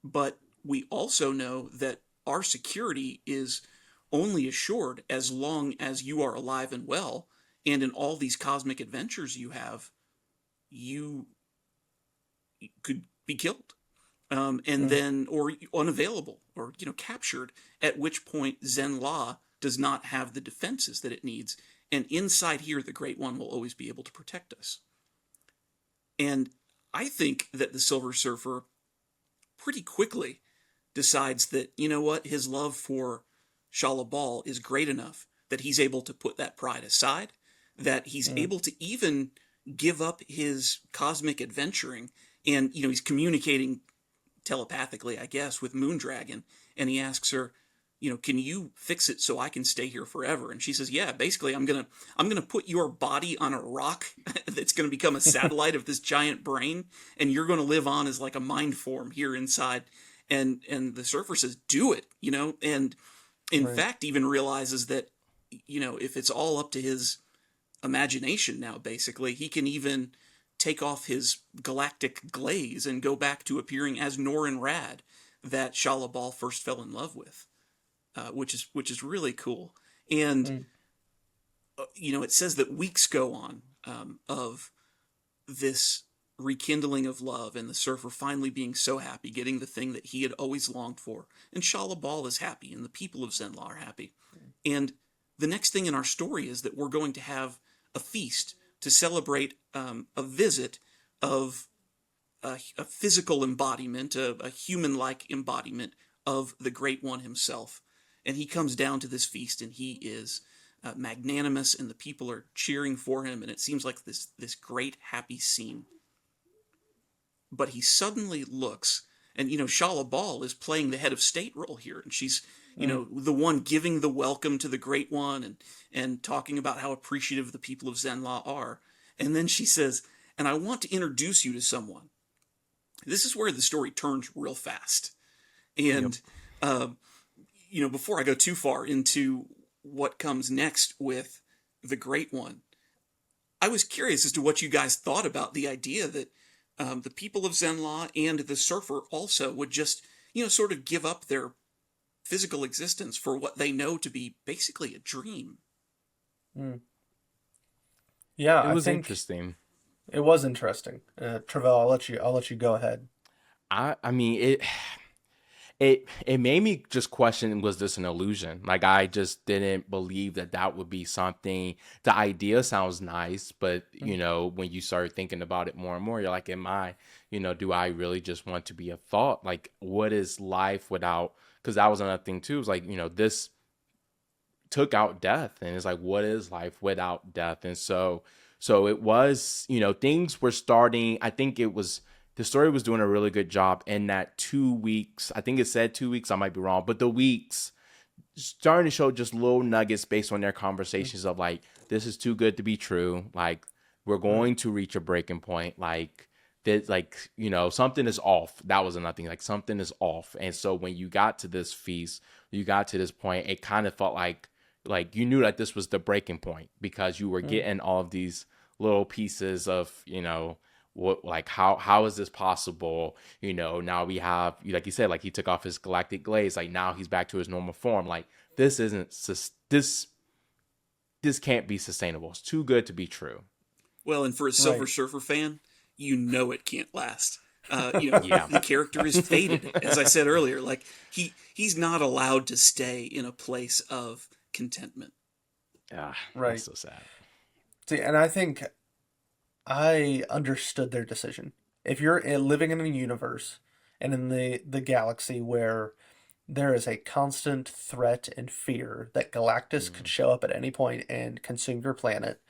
But we also know that our security is only assured as long as you are alive and well, and in all these cosmic adventures you have, you could be killed. And then, or unavailable, or, captured, at which point Zen-La does not have the defenses that it needs. And inside here, the Great One will always be able to protect us. And I think that the Silver Surfer pretty quickly decides that, his love for Shala Bal is great enough that he's able to put that pride aside, that he's able to even give up his cosmic adventuring. And, he's communicating telepathically, I guess, with Moondragon. And he asks her, can you fix it so I can stay here forever? And she says, yeah, basically I'm going to put your body on a rock that's going to become a satellite of this giant brain, and you're going to live on as like a mind form here inside. And the Surfer says, do it, and in fact even realizes that, if it's all up to his imagination now, basically, he can even take off his galactic glaze and go back to appearing as Norrin Rad that Shala Bal first fell in love with. Which is really cool. And, it says that weeks go on of this rekindling of love, and the Surfer finally being so happy, getting the thing that he had always longed for. And Shala Bal is happy, and the people of Zen-La are happy. And the next thing in our story is that we're going to have a feast to celebrate a visit of a physical embodiment, a human-like embodiment of the Great One himself. And he comes down to this feast, and he is magnanimous, and the people are cheering for him, and it seems like this great, happy scene. But he suddenly looks, and, Shala Bal is playing the head of state role here, and she's, the one giving the welcome to the Great One, and talking about how appreciative the people of Zen-La are. And then she says, and I want to introduce you to someone. This is where the story turns real fast. And, before I go too far into what comes next with the Great One, I was curious as to what you guys thought about the idea that the people of Zen-La and the Surfer also would just, sort of give up their physical existence for what they know to be basically a dream. Yeah, It was interesting. It was interesting. Travelle, I'll let you go ahead. I mean, it made me just question, was this an illusion? Like, I just didn't believe that would be something. The idea sounds nice, but, when you start thinking about it more and more, you're like, do I really just want to be a thought? Like, what is life without, because that was another thing too. It was like, took out death, and it's like, what is life without death? And so it was, things were starting. I think the story was doing a really good job in that 2 weeks. I think it said 2 weeks. I might be wrong, but the weeks starting to show just little nuggets based on their conversations of like, this is too good to be true. Like, we're going to reach a breaking point. Like, that, like, something is off. That was another thing. Like, something is off. And so when you got to this feast, you got to this point, it kind of felt like you knew that this was the breaking point, because you were getting all of these little pieces of, what, like, how is this possible? Now we have, like you said, like, he took off his galactic glaze. Like, now he's back to his normal form. Like, this can't be sustainable. It's too good to be true. Well, and for a Silver Surfer fan, it can't last. The character is faded, as I said earlier. Like, he's not allowed to stay in a place of contentment. That's so sad. See, and I think I understood their decision. If you're living in a universe and in the galaxy where there is a constant threat and fear that Galactus could show up at any point and consume your planet,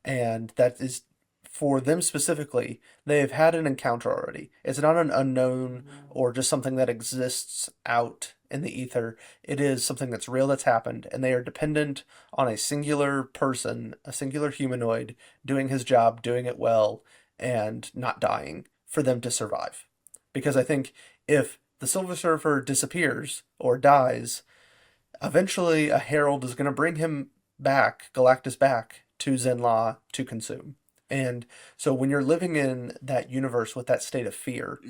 and that is, for them specifically, they've had an encounter already. It's not an unknown or just something that exists out in the ether. It is something that's real, that's happened, and they are dependent on a singular person, a singular humanoid, doing his job, doing it well, and not dying for them to survive. Because I think if the Silver Surfer disappears or dies, eventually a herald is going to bring him back, Galactus back, to Zenla to consume. And so when you're living in that universe with that state of fear,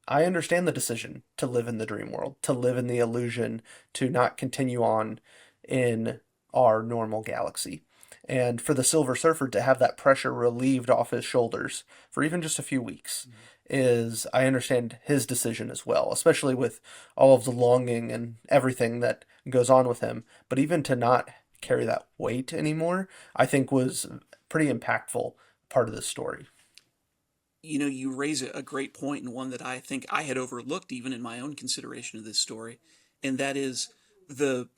I understand the decision to live in the dream world, to live in the illusion, to not continue on in our normal galaxy. And for the Silver Surfer to have that pressure relieved off his shoulders for even just a few weeks I understand his decision as well, especially with all of the longing and everything that goes on with him. But even to not carry that weight anymore, I think was pretty impactful part of the story. You raise a great point, and one that I think I had overlooked even in my own consideration of this story, and that is the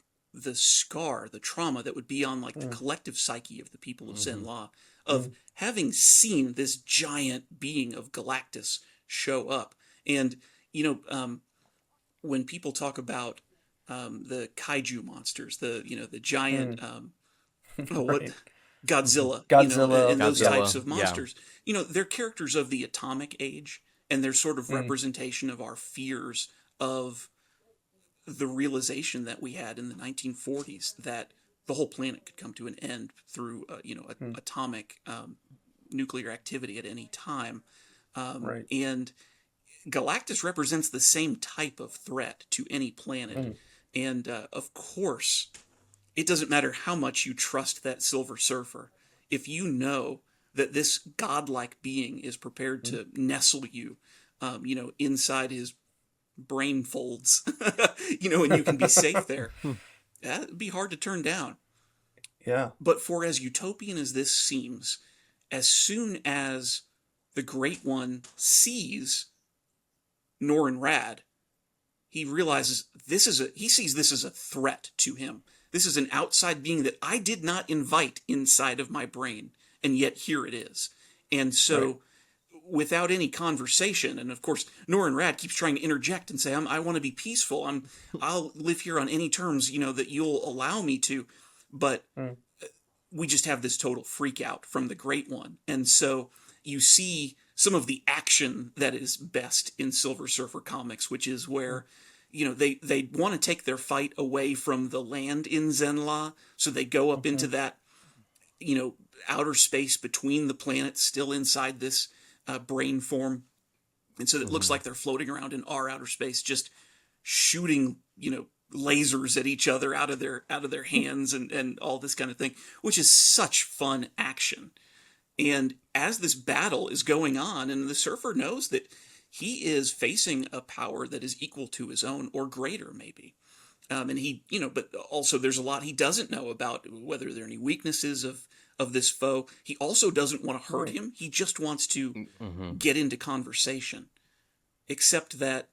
scar, the trauma that would be on like the collective psyche of the people of Zenla, of having seen this giant being of Galactus show up. And when people talk about the kaiju monsters, the giant Godzilla, and those types of monsters. They're characters of the atomic age, and they're sort of representation of our fears of the realization that we had in the 1940s that the whole planet could come to an end through, atomic nuclear activity at any time. And Galactus represents the same type of threat to any planet. And of course, it doesn't matter how much you trust that Silver Surfer. If you know that this godlike being is prepared to nestle you, inside his brain folds, and you can be safe there, that'd be hard to turn down. Yeah. But for as utopian as this seems, as soon as the Great One sees Norrin Radd, he realizes he sees this as a threat to him. This is an outside being that I did not invite inside of my brain, and yet here it is. And so, without any conversation, and of course, Norrin Radd keeps trying to interject and say, I want to be peaceful. I'll live here on any terms, that you'll allow me to. But we just have this total freak out from the Great One. And so you see some of the action that is best in Silver Surfer comics, which is where they want to take their fight away from the land in Zenla, so they go up into that, outer space between the planets, still inside this brain form, and so it looks like they're floating around in our outer space, just shooting, lasers at each other out of their hands and all this kind of thing, which is such fun action. And as this battle is going on, and the Surfer knows that he is facing a power that is equal to his own or greater, maybe. And he, but also there's a lot he doesn't know about whether there are any weaknesses of this foe. He also doesn't want to hurt him. He just wants to get into conversation. Except that,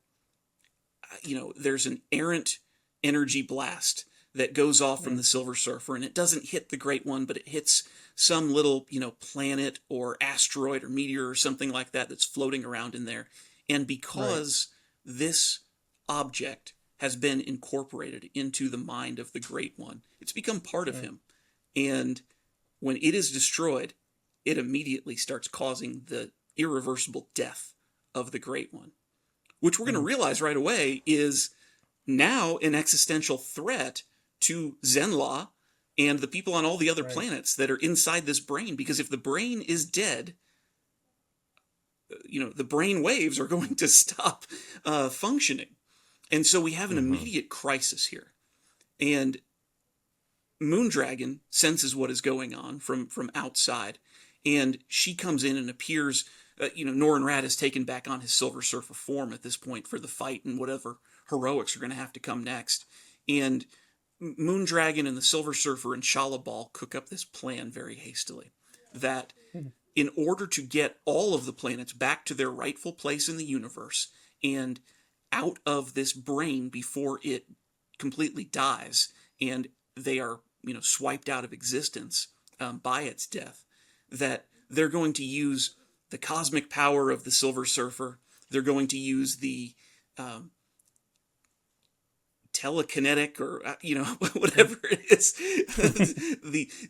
there's an errant energy blast that goes off from the Silver Surfer, and it doesn't hit the Great One, but it hits some little, planet or asteroid or meteor or something like that that's floating around in there. And because this object has been incorporated into the mind of the Great One, it's become part of him. And when it is destroyed, it immediately starts causing the irreversible death of the Great One, which we're going to realize right away is now an existential threat to Zenla and the people on all the other planets that are inside this brain. Because if the brain is dead, the brain waves are going to stop functioning. And so we have an immediate crisis here. And Moondragon senses what is going on from outside, and she comes in and appears. Norrin Radd has taken back on his Silver Surfer form at this point for the fight and whatever heroics are going to have to come next. And Moondragon and the Silver Surfer and Shalabal cook up this plan very hastily that in order to get all of the planets back to their rightful place in the universe and out of this brain before it completely dies and they are swiped out of existence by its death, that they're going to use the cosmic power of the Silver Surfer. They're going to use the telekinetic or whatever it is,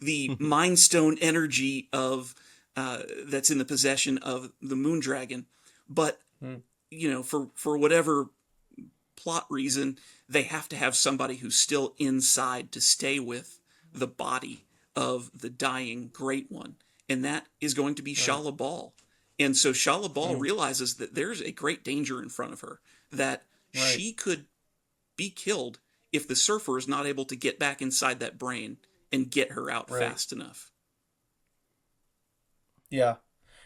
the Mind Stone energy of that's in the possession of the Moondragon. But for whatever plot reason, they have to have somebody who's still inside to stay with the body of the dying Great One, and that is going to be Shalabal. And so Shalabal realizes that there's a great danger in front of her, that she could be killed if the Surfer is not able to get back inside that brain and get her out fast enough. Yeah.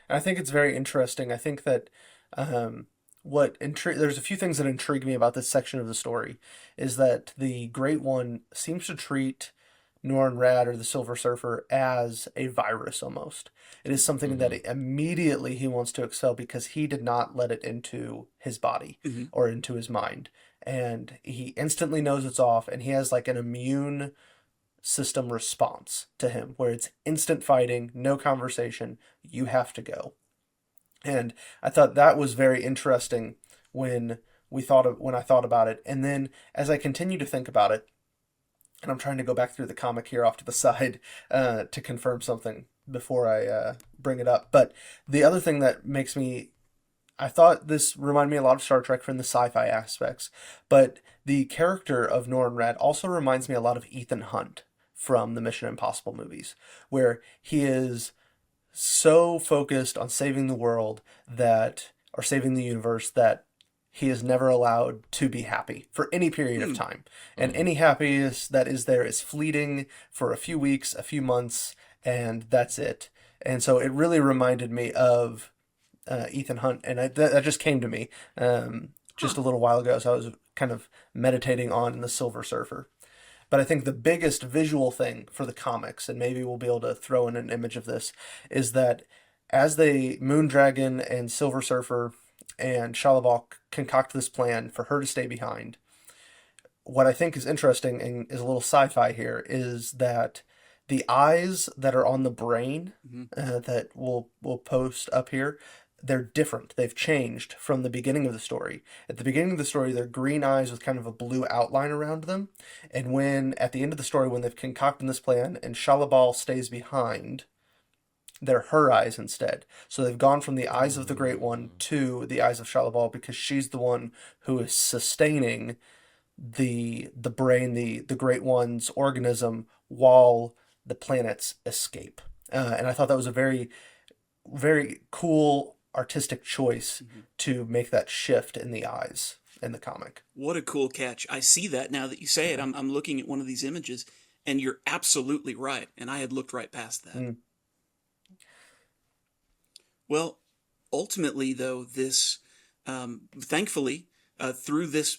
And I think it's very interesting. I think that there's a few things that intrigue me about this section of the story, is that the Great One seems to treat Norrin Radd, or the Silver Surfer, as a virus almost. It is something that immediately he wants to expel because he did not let it into his body or into his mind. And he instantly knows it's off, and he has like an immune system response to him where it's instant fighting, no conversation, you have to go. And I thought that was very interesting when I thought about it. And then as I continue to think about it, and I'm trying to go back through the comic here off to the side to confirm something before I bring it up. But the other thing that I thought this reminded me a lot of Star Trek from the sci-fi aspects, but the character of Norrin Radd also reminds me a lot of Ethan Hunt from the Mission Impossible movies, where he is so focused on saving the world or saving the universe that he is never allowed to be happy for any period of time. And any happiness that is there is fleeting for a few weeks, a few months, and that's it. And so it really reminded me of Ethan Hunt, and that just came to me just a little while ago, so I was kind of meditating on the Silver Surfer. But I think the biggest visual thing for the comics, and maybe we'll be able to throw in an image of this, is that as the Moondragon and Silver Surfer and Shalabal concoct this plan for her to stay behind, what I think is interesting and is a little sci-fi here is that the eyes that are on the brain that we'll post up here, they're different. They've changed from the beginning of the story. At the beginning of the story, they're green eyes with kind of a blue outline around them. And at the end of the story, when they've concocted this plan and Shalabal stays behind, they're her eyes instead. So they've gone from the eyes of the Great One to the eyes of Shalabal because she's the one who is sustaining the brain, the Great One's organism, while the planets escape. And I thought that was a very, very cool artistic choice to make that shift in the eyes in the comic. What a cool catch. I see that now that you say it. I'm looking at one of these images, and you're absolutely right. And I had looked right past that. Well, ultimately, though, this, thankfully, through this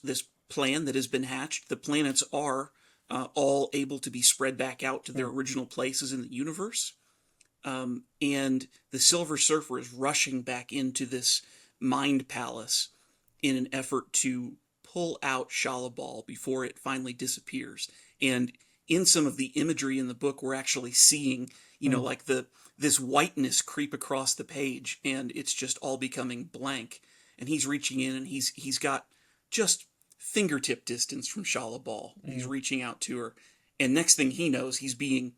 plan that has been hatched, the planets are all able to be spread back out to their original places in the universe. And the Silver Surfer is rushing back into this mind palace in an effort to pull out Shalabal before it finally disappears. And in some of the imagery in the book, we're actually seeing, like this whiteness creep across the page, and it's just all becoming blank. And he's reaching in, and he's got just fingertip distance from Shalabal. He's reaching out to her, and next thing he knows, he's being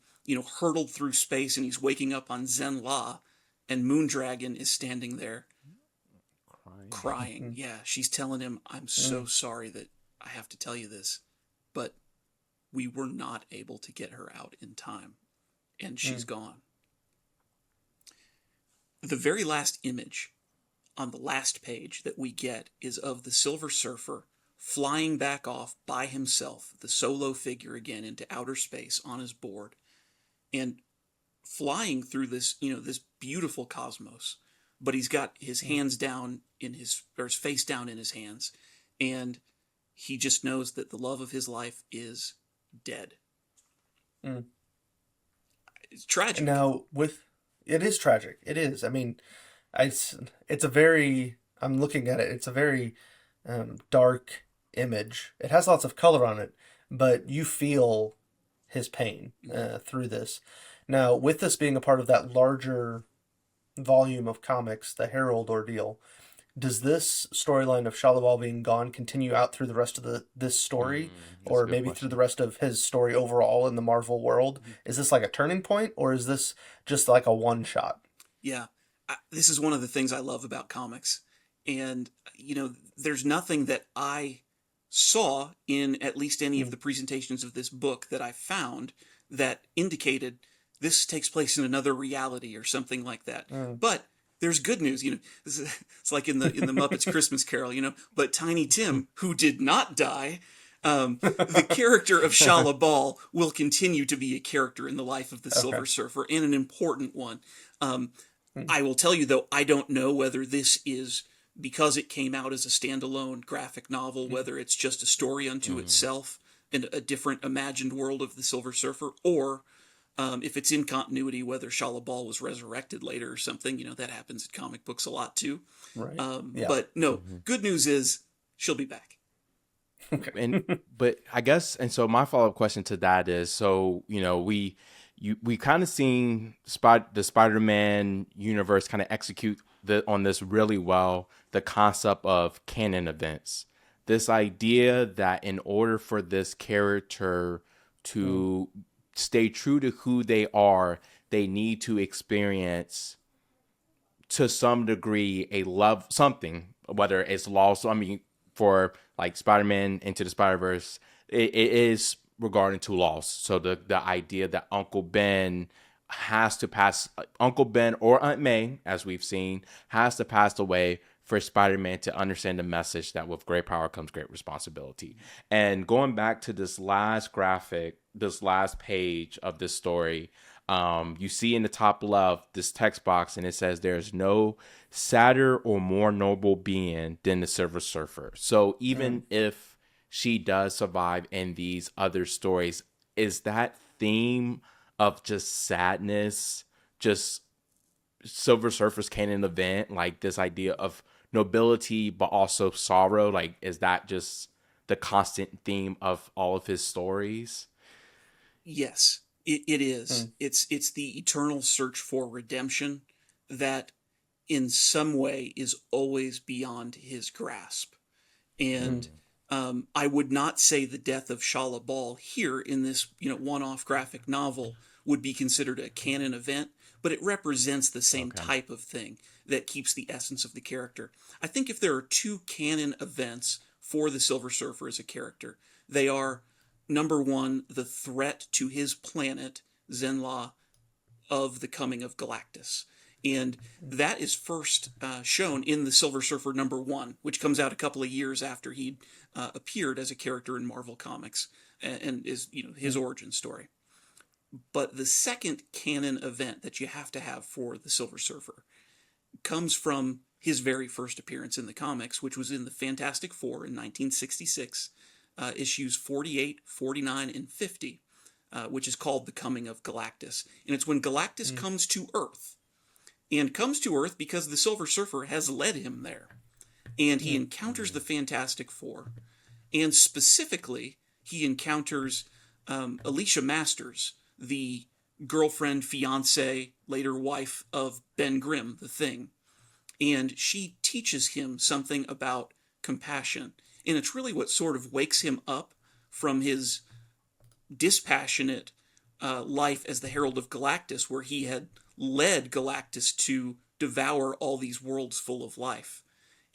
hurtled through space, and he's waking up on Zen-La, and Moondragon is standing there crying. Yeah, she's telling him, I'm so sorry that I have to tell you this, but we were not able to get her out in time, and she's gone. The very last image on the last page that we get is of the Silver Surfer flying back off by himself, the solo figure again, into outer space on his board, and flying through this, this beautiful cosmos. But he's got his hands down his face down in his hands, and he just knows that the love of his life is dead. It's tragic. Now, it is tragic. It is. I mean, it's a very, I'm looking at it, it's a very dark image. It has lots of color on it, but you feel his pain through this. Now, with this being a part of that larger volume of comics, the Herald ordeal, does this storyline of Shalabal being gone continue out through the rest of this story, or maybe question. through the rest of his story overall in the Marvel world? Is this like a turning point, or is this just like a one shot? Yeah, this is one of the things I love about comics, and there's nothing that I saw in at least any of the presentations of this book that I found that indicated this takes place in another reality or something like that. But there's good news, it's like in the Muppets Christmas Carol, but Tiny Tim, who did not die, the character of Shalabal will continue to be a character in the life of the Silver Surfer, and an important one. I will tell you, though, I don't know whether this is because it came out as a standalone graphic novel, whether it's just a story unto itself and a different imagined world of the Silver Surfer, or if it's in continuity, whether Shalabal was resurrected later or something. That happens in comic books a lot too. Right. But no, good news is she'll be back. But I guess, and so my follow-up question to that is, so we kind of seen the Spider-Man universe kind of execute on this really well, the concept of canon events. This idea that in order for this character to stay true to who they are, they need to experience to some degree something, whether it's loss. I mean, for like Spider-Man Into the Spider-Verse, it is regarding to loss. So the idea that Uncle Ben or Aunt May, as we've seen, has to pass away for Spider-Man to understand the message that with great power comes great responsibility. And going back to this last page of this story, you see in the top left this text box, and it says there's no sadder or more noble being than the Silver Surfer. So even if she does survive in these other stories, is that theme of just sadness, just Silver Surfer's canon event, like this idea of nobility but also sorrow, like is that just the constant theme of all of his stories? Yes, it is. It's the eternal search for redemption that in some way is always beyond his grasp. And I would not say the death of Shalabal here in this one-off graphic novel would be considered a canon event, but it represents the same type of thing that keeps the essence of the character. I think if there are two canon events for the Silver Surfer as a character, they are, number one, the threat to his planet, Zen-La, of the coming of Galactus. And that is first shown in the Silver Surfer #1, which comes out a couple of years after he appeared as a character in Marvel Comics and is his origin story. But the second canon event that you have to have for the Silver Surfer comes from his very first appearance in the comics, which was in the Fantastic Four in 1966, issues 48, 49, and 50, which is called The Coming of Galactus. And it's when Galactus comes to Earth. And comes to Earth because the Silver Surfer has led him there. And he encounters the Fantastic Four. And specifically, he encounters Alicia Masters, the girlfriend, fiance, later wife of Ben Grimm, the Thing. And she teaches him something about compassion. And it's really what sort of wakes him up from his dispassionate life as the Herald of Galactus, where he had led Galactus to devour all these worlds full of life.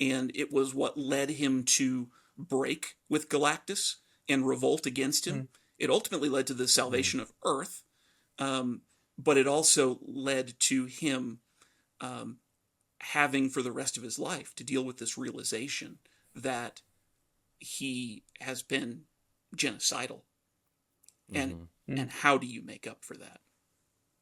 And it was what led him to break with Galactus and revolt against him. It ultimately led to the salvation of Earth, but it also led to him having for the rest of his life to deal with this realization that he has been genocidal. And how do you make up for that?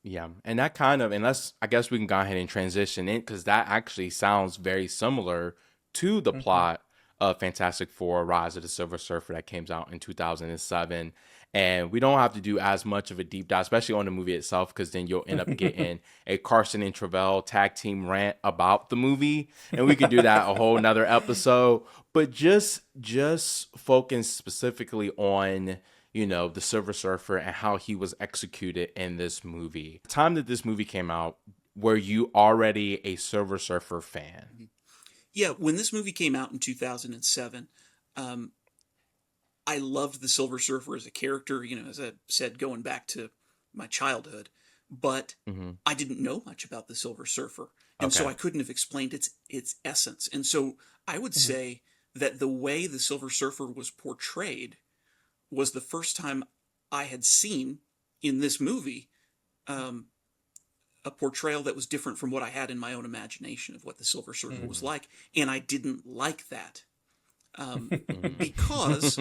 Yeah, and that kind of, and I guess we can go ahead and transition in, because that actually sounds very similar to the plot of Fantastic Four: Rise of the Silver Surfer that came out in 2007. And we don't have to do as much of a deep dive, especially on the movie itself, because then you'll end up getting a Carson and Travelle tag team rant about the movie, and we could do that a whole nother episode. But just focus specifically on, you know, the Silver Surfer and how he was executed in this movie. The time that this movie came out, were you already a Silver Surfer fan? Yeah, when this movie came out in 2007, I loved the Silver Surfer as a character, you know, as I said, going back to my childhood. But I didn't know much about the Silver Surfer. And so I couldn't have explained its essence. And so I would say that the way the Silver Surfer was portrayed was the first time I had seen in this movie a portrayal that was different from what I had in my own imagination of what the Silver Surfer was like. And I didn't like that because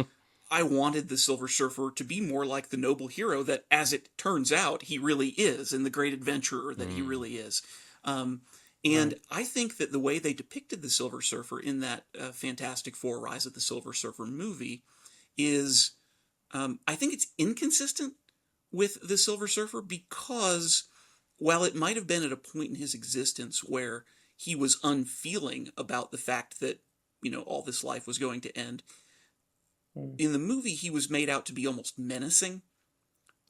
I wanted the Silver Surfer to be more like the noble hero that, as it turns out, he really is, and the great adventurer that he really is. And I think that the way they depicted the Silver Surfer in that Fantastic Four: Rise of the Silver Surfer movie is, I think it's inconsistent with the Silver Surfer, because while it might have been at a point in his existence where he was unfeeling about the fact that, you know, all this life was going to end, in the movie he was made out to be almost menacing.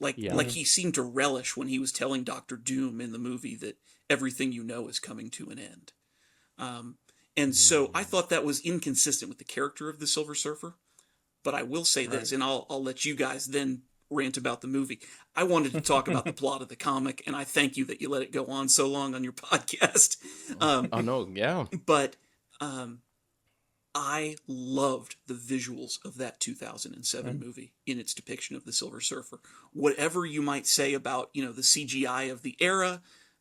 Like he seemed to relish when he was telling Dr. Doom in the movie that everything you know is coming to an end. And so I thought that was inconsistent with the character of the Silver Surfer. But I will say this, and I'll let you guys then rant about the movie. I wanted to talk about the plot of the comic, and I thank you that you let it go on so long on your podcast. Oh, no, yeah. But I loved the visuals of that 2007 movie in its depiction of the Silver Surfer. Whatever you might say about, you know, the CGI of the era,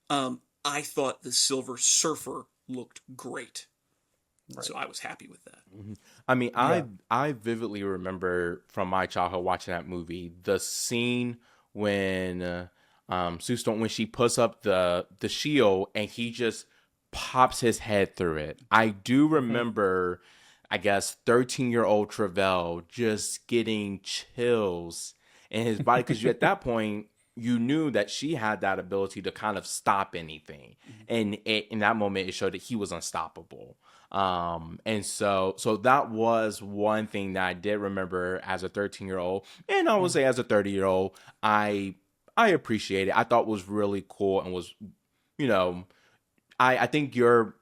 I thought the Silver Surfer looked great. Right. So I was happy with that. I mean, I vividly remember from my childhood watching that movie the scene when Sue Storm, when she puts up the shield and he just pops his head through it. I do remember, I guess, 13-year-old Travelle just getting chills in his body, because at that point you knew that she had that ability to kind of stop anything, and in that moment it showed that he was unstoppable. And so that was one thing that I did remember as a 13-year-old, and I would say as a 30-year-old, I appreciate it. I thought it was really cool, and was, you know, I think your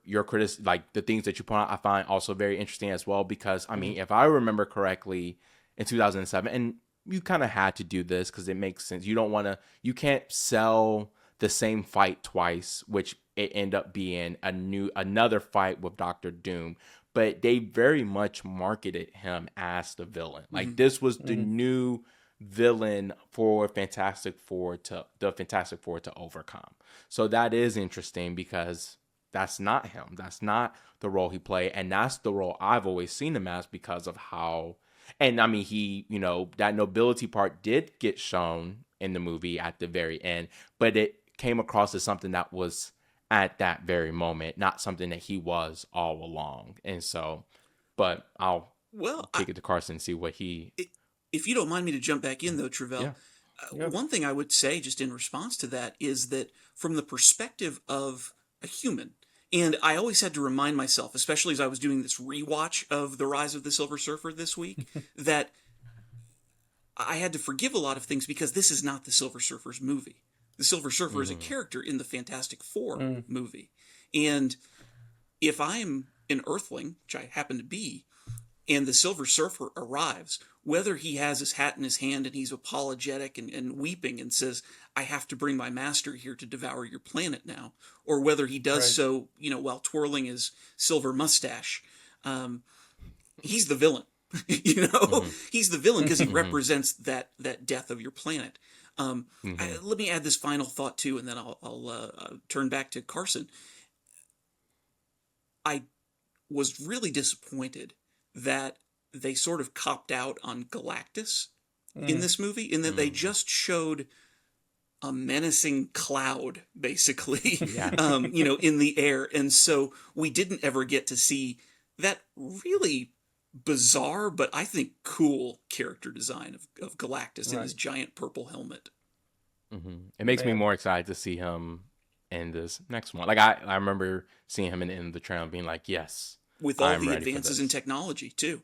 like the things that you point out, I find also very interesting as well, because I mean, if I remember correctly, in 2007, and you kind of had to do this because it makes sense. You can't sell the same fight twice, which it ended up being another fight with Dr. Doom, but they very much marketed him as the villain. Like this was the new villain for the Fantastic Four to overcome. So that is interesting, because that's not him. That's not the role he played, and that's the role I've always seen him as, because of how. And I mean, he, you know, that nobility part did get shown in the movie at the very end, but it came across as something that was at that very moment, not something that he was all along. And so, but I'll take it to Carson and see what he. If you don't mind me to jump back in, though, Travelle, one thing I would say just in response to that is that from the perspective of a human, And I always had to remind myself, especially as I was doing this rewatch of The Rise of the Silver Surfer this week, that I had to forgive a lot of things because this is not the Silver Surfer's movie. The Silver Surfer is a character in the Fantastic Four movie. And if I'm an Earthling, which I happen to be, and the Silver Surfer arrives, whether he has his hat in his hand and he's apologetic and weeping and says, I have to bring my master here to devour your planet now, or whether he does so, while twirling his silver mustache, he's the villain. He's the villain because he represents that death of your planet. Let me add this final thought too, and then I'll turn back to Carson. I was really disappointed that they sort of copped out on Galactus in this movie, in that they just showed a menacing cloud, basically, in the air. And so we didn't ever get to see that really bizarre, but I think cool character design of Galactus in his giant purple helmet. It makes me more excited to see him in this next one. Like, I remember seeing him in the end of the trailer and being like, yes. With all the advances in technology, too.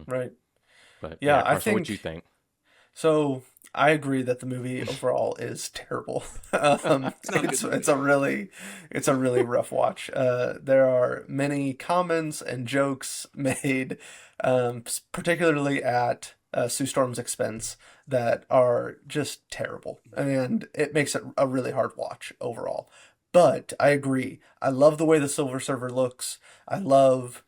Right. But yeah, Carson, I think. what do you think? So I agree that the movie overall is terrible. It's a really rough watch. There are many comments and jokes made, particularly at Sue Storm's expense, that are just terrible, and it makes it a really hard watch overall. But I agree. I love the way the Silver Surfer looks. I love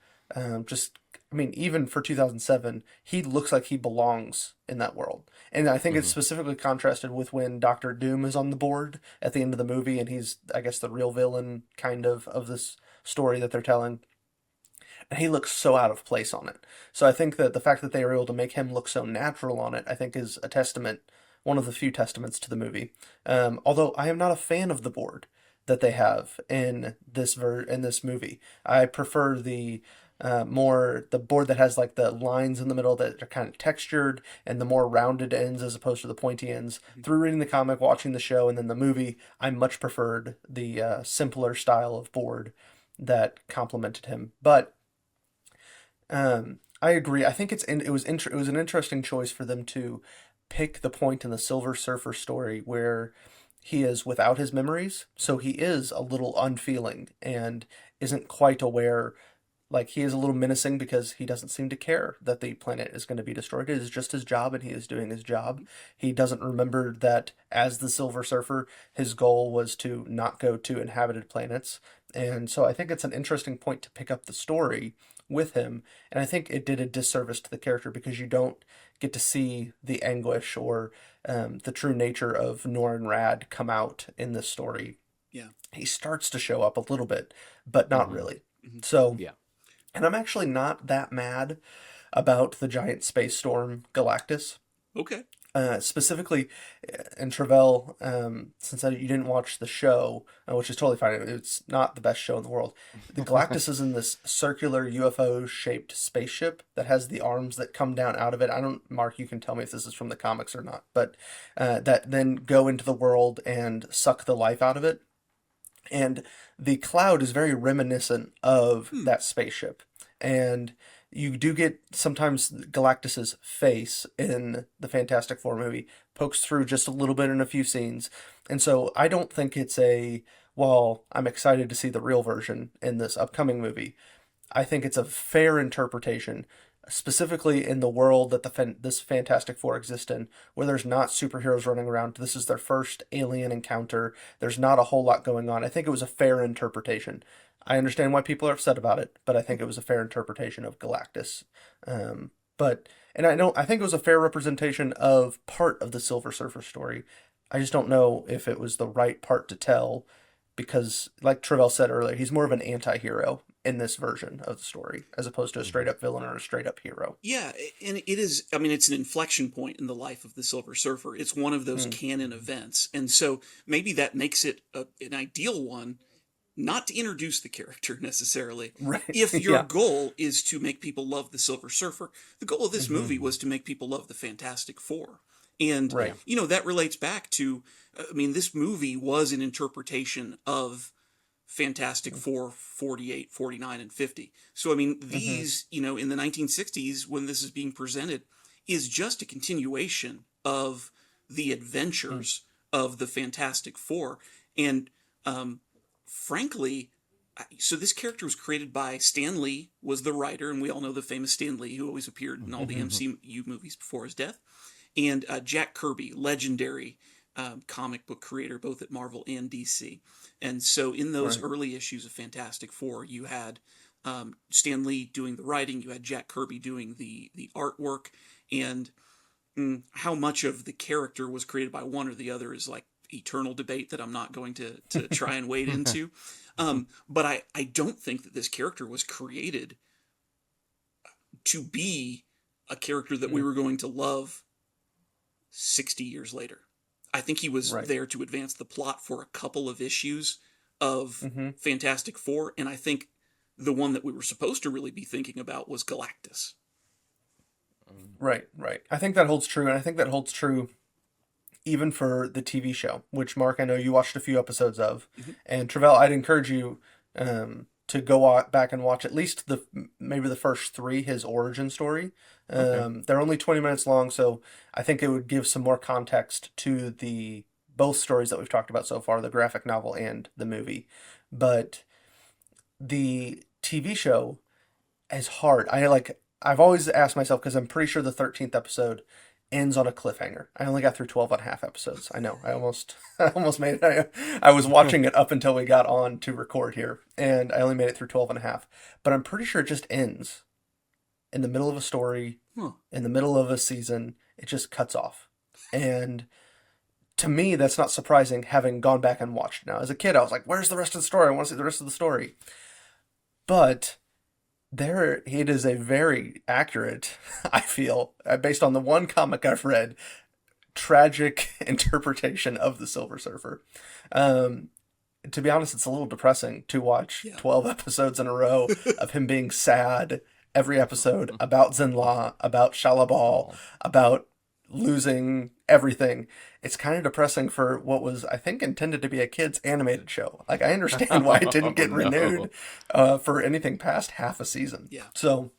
even for 2007, he looks like he belongs in that world. And I think it's specifically contrasted with when Doctor Doom is on the board at the end of the movie, and he's, I guess, the real villain kind of this story that they're telling. And he looks so out of place on it. So I think that the fact that they were able to make him look so natural on it, I think is a testament, one of the few testaments to the movie. Although I am not a fan of the board that they have in this movie. I prefer the board that has like the lines in the middle that are kind of textured and the more rounded ends as opposed to the pointy ends. Through reading the comic, watching the show, and then the movie, I much preferred the simpler style of board that complemented him. But I agree. I think it was an interesting choice for them to pick the point in the Silver Surfer story where he is without his memories, so he is a little unfeeling and isn't quite aware. Like, he is a little menacing because he doesn't seem to care that the planet is going to be destroyed. It is just his job, and he is doing his job. He doesn't remember that as the Silver Surfer, his goal was to not go to inhabited planets. And so I think it's an interesting point to pick up the story with him. And I think it did a disservice to the character because you don't get to see the anguish or the true nature of Norrin Radd come out in this story. Yeah. He starts to show up a little bit, but not really. So, yeah. And I'm actually not that mad about the giant space storm Galactus. Okay. Specifically, in Travelle, since you didn't watch the show, which is totally fine, it's not the best show in the world. The Galactus is in this circular UFO-shaped spaceship that has the arms that come down out of it. Mark, you can tell me if this is from the comics or not, but that then go into the world and suck the life out of it. And the cloud is very reminiscent of that spaceship. And you do get sometimes Galactus's face in the Fantastic Four movie pokes through just a little bit in a few scenes. And so I don't think it's I'm excited to see the real version in this upcoming movie. I think it's a fair interpretation, specifically in the world that this Fantastic Four exists in, where there's not superheroes running around. This is their first alien encounter. There's not a whole lot going on. I think it was a fair interpretation. I understand why people are upset about it, but I think it was a fair interpretation of Galactus. I think it was a fair representation of part of the Silver Surfer story. I just don't know if it was the right part to tell, because, like Travelle said earlier, he's more of an anti-hero in this version of the story, as opposed to a straight-up villain or a straight-up hero. Yeah, and it is, it's an inflection point in the life of the Silver Surfer. It's one of those canon events, and so maybe that makes it an ideal one, not to introduce the character necessarily. Right. If your goal is to make people love the Silver Surfer, the goal of this movie was to make people love the Fantastic Four. And, that relates back to, this movie was an interpretation of Fantastic Four 48, 49, and 50. So, I mean, these, in the 1960s, when this is being presented, is just a continuation of the adventures of the Fantastic Four. And frankly, so this character was created by Stan Lee, was the writer, and we all know the famous Stan Lee, who always appeared in all the MCU movies before his death. And Jack Kirby, legendary comic book creator, both at Marvel and DC. And so in those early issues of Fantastic Four, you had Stan Lee doing the writing, you had Jack Kirby doing the artwork, and how much of the character was created by one or the other is like eternal debate that I'm not going to try and wade into. But I don't think that this character was created to be a character that we were going to love 60 years later. I think he was there to advance the plot for a couple of issues of Fantastic Four, and I think the one that we were supposed to really be thinking about was Galactus. Right. I think that holds true, and I think that holds true even for the TV show, which, Mark, I know you watched a few episodes of. And Travelle, I'd encourage you to go back and watch at least maybe the first 3, his origin story. They're only 20 minutes long, so I think it would give some more context to both stories that we've talked about so far, the graphic novel and the movie. But the TV show is hard. I've always asked myself, because I'm pretty sure the 13th episode ends on a cliffhanger. I only got through 12 and a half episodes. I know. I almost made it. I was watching it up until we got on to record here, and I only made it through 12 and a half. But I'm pretty sure it just ends in the middle of a story, in the middle of a season. It just cuts off. And to me, that's not surprising, having gone back and watched now. As a kid, I was like, where's the rest of the story? I want to see the rest of the story. But it is a very accurate, I feel, based on the one comic I've read, tragic interpretation of the Silver Surfer. To be honest, it's a little depressing to watch 12 episodes in a row of him being sad every episode about Zenla, about Shalabal, about losing everything. It's kind of depressing for what was, I think, intended to be a kid's animated show. Like, I understand why it didn't get renewed for anything past half a season. Yeah. So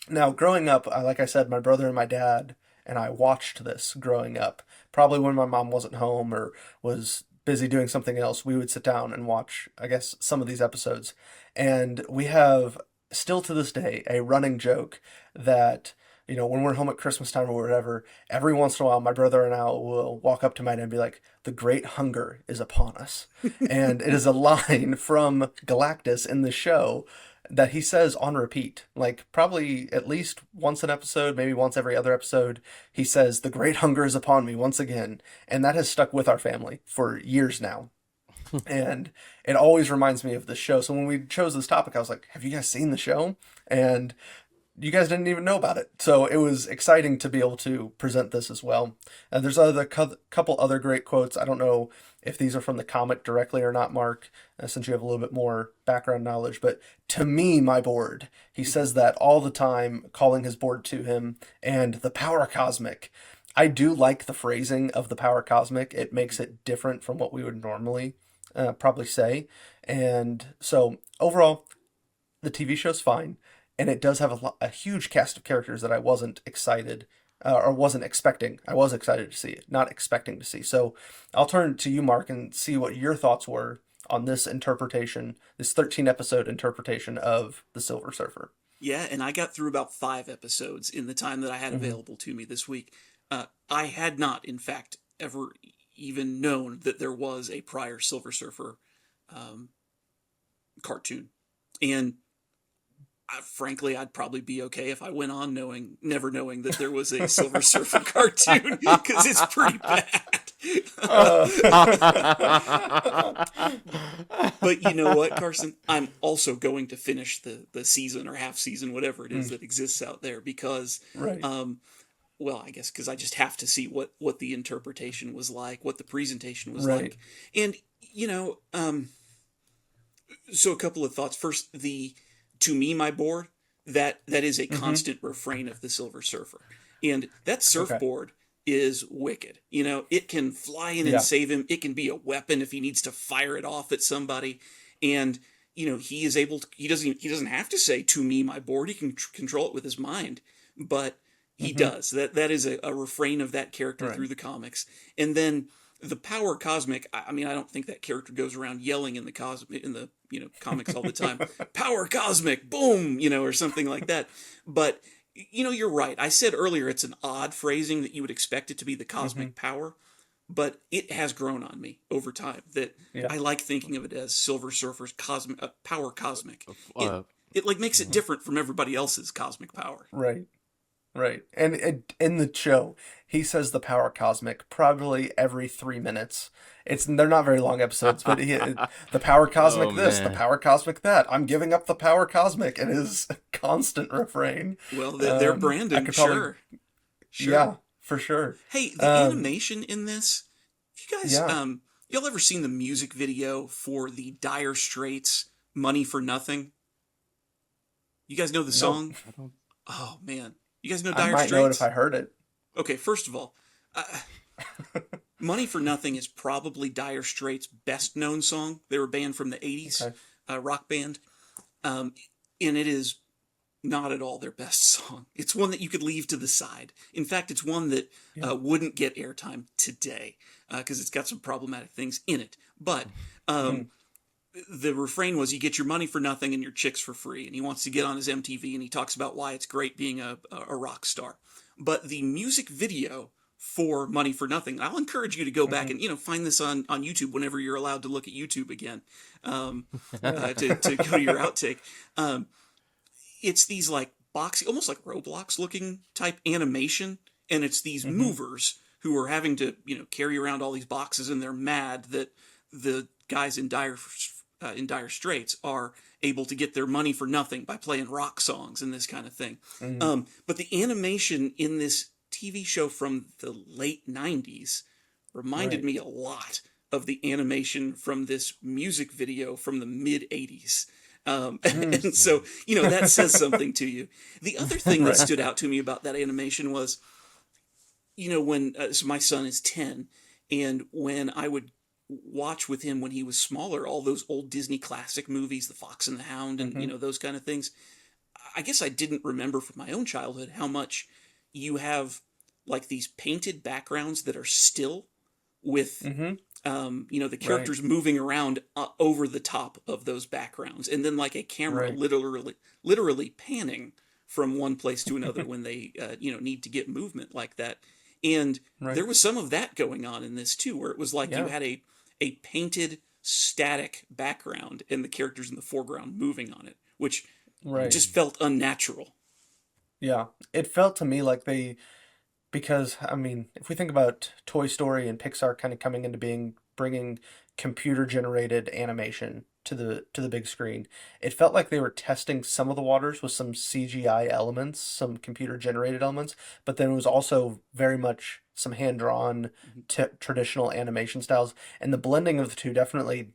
now, growing up, like I said, my brother and my dad and I watched this growing up. Probably when my mom wasn't home or was busy doing something else, we would sit down and watch, I guess, some of these episodes. And we have, still to this day, a running joke that, when we're home at Christmas time or whatever, every once in a while, my brother and I will walk up to my dad and be like, "The great hunger is upon us." And it is a line from Galactus in the show that he says on repeat, like probably at least once an episode, maybe once every other episode. He says, "The great hunger is upon me" once again. And that has stuck with our family for years now. And it always reminds me of the show. So when we chose this topic, I was like, have you guys seen the show? And you guys didn't even know about it. So it was exciting to be able to present this as well. And there's couple other great quotes. I don't know if these are from the comic directly or not, Mark, since you have a little bit more background knowledge. But "To me, my board," he says that all the time, calling his board to him. And "the power cosmic." I do like the phrasing of "the power cosmic." It makes it different from what we would normally probably say. And so overall, the TV show's fine. And it does have a huge cast of characters that I wasn't excited or wasn't expecting. I was excited to see it, not expecting to see. So I'll turn to you, Mark, and see what your thoughts were on this interpretation, this 13-episode interpretation of the Silver Surfer. Yeah, and I got through about 5 episodes in the time that I had available to me this week. I had not, in fact, ever even known that there was a prior Silver Surfer cartoon. And frankly, I'd probably be okay if I went on never knowing that there was a Silver Surfer cartoon, because it's pretty bad. But you know what, Carson? I'm also going to finish the season or half season, whatever it is that exists out there, because, well, I guess because I just have to see what the interpretation was like, what the presentation was like. And, so a couple of thoughts. First, "To me, my board," that is a constant refrain of the Silver Surfer. And that surfboard is wicked. It can fly in and save him. It can be a weapon if he needs to fire it off at somebody. And he is able to, he doesn't have to say to me my board. He can control it with his mind, but he does. That is a refrain of that character through the comics. And then the power cosmic, I mean, I don't think that character goes around yelling in the comics all the time, power cosmic, boom, or something like that. But you're right. I said earlier it's an odd phrasing that you would expect it to be the cosmic power, but it has grown on me over time that I like thinking of it as Silver Surfer's cosmic power cosmic. It like makes it different from everybody else's cosmic power. Right. Right. And in the show, he says the power cosmic probably every 3 minutes. They're not very long episodes, but the power cosmic the power cosmic that. I'm giving up the power cosmic. It is a constant refrain. Well, they're branding, sure. Yeah, for sure. Hey, the animation in this, you guys, y'all ever seen the music video for the Dire Straits' Money for Nothing? You guys know the song? I don't. Oh, man. You guys know Dire Straits? I might know it if I heard it. Okay, first of all, Money for Nothing is probably Dire Straits' best-known song. They were a band from the 80s, rock band. And it is not at all their best song. It's one that you could leave to the side. In fact, it's one that wouldn't get airtime today because it's got some problematic things in it. But the refrain was, you get your money for nothing and your chicks for free. And he wants to get on his MTV and he talks about why it's great being a rock star. But the music video for Money for Nothing, I'll encourage you to go back and find this on YouTube whenever you're allowed to look at YouTube again, to go to your outtake. It's these like boxy, almost like Roblox looking type animation, and it's these movers who are having to carry around all these boxes, and they're mad that the guys in Dire Straits are able to get their money for nothing by playing rock songs and this kind of thing. But the animation in this TV show from the late 90s reminded me a lot of the animation from this music video from the mid 80s. And so, that says something to you. The other thing that stood out to me about that animation was, when so my son is 10, and when I would watch with him when he was smaller, all those old Disney classic movies, The Fox and the Hound, and those kind of things, I guess I didn't remember from my own childhood how much you have like these painted backgrounds that are still with the characters moving around over the top of those backgrounds, and then like a camera literally panning from one place to another when they need to get movement like that. And there was some of that going on in this too, where it was like you had a painted static background and the characters in the foreground moving on it, which just felt unnatural. Yeah, it felt to me like because I mean, if we think about Toy Story and Pixar kind of coming into being, bringing computer generated animation to the big screen, it felt like they were testing some of the waters with some CGI elements, some computer generated elements, but then it was also very much some hand drawn traditional animation styles, and the blending of the two definitely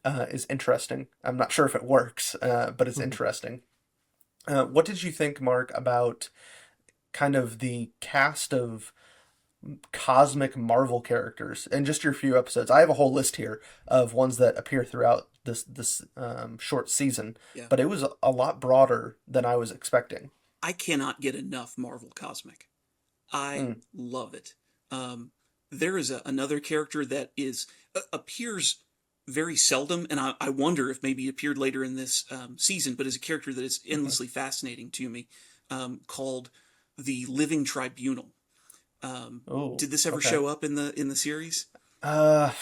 is interesting. I'm not sure if it works, but it's interesting. What did you think, Mark, about kind of the cast of cosmic Marvel characters in just your few episodes? I have a whole list here of ones that appear throughout this short season, but it was a lot broader than I was expecting. I cannot get enough Marvel Cosmic. I love it. There is another character that appears very seldom, and I wonder if maybe it appeared later in this season, but is a character that is endlessly fascinating to me, called the Living Tribunal. Did this ever show up in the series? I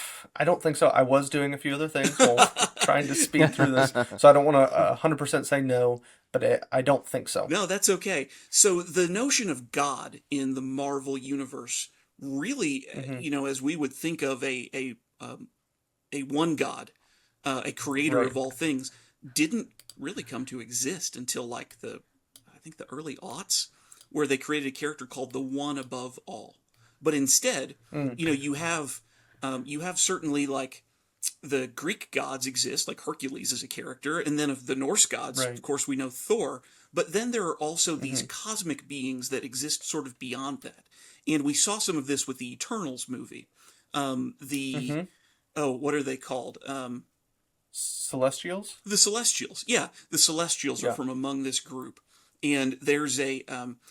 don't think so. I was doing a few other things while trying to speed through this, so I don't want to 100% say no, but I don't think so. No, that's okay. So the notion of God in the Marvel universe really, as we would think of a one God, a creator of all things, didn't really come to exist until I think the early aughts, where they created a character called the One Above All. But instead, you have certainly like the Greek gods exist, like Hercules is a character, and then of the Norse gods, of course, we know Thor. But then there are also these cosmic beings that exist sort of beyond that. And we saw some of this with the Eternals movie. What are they called? Celestials? The Celestials. Yeah, the Celestials are Yeah. from among this group. And there's a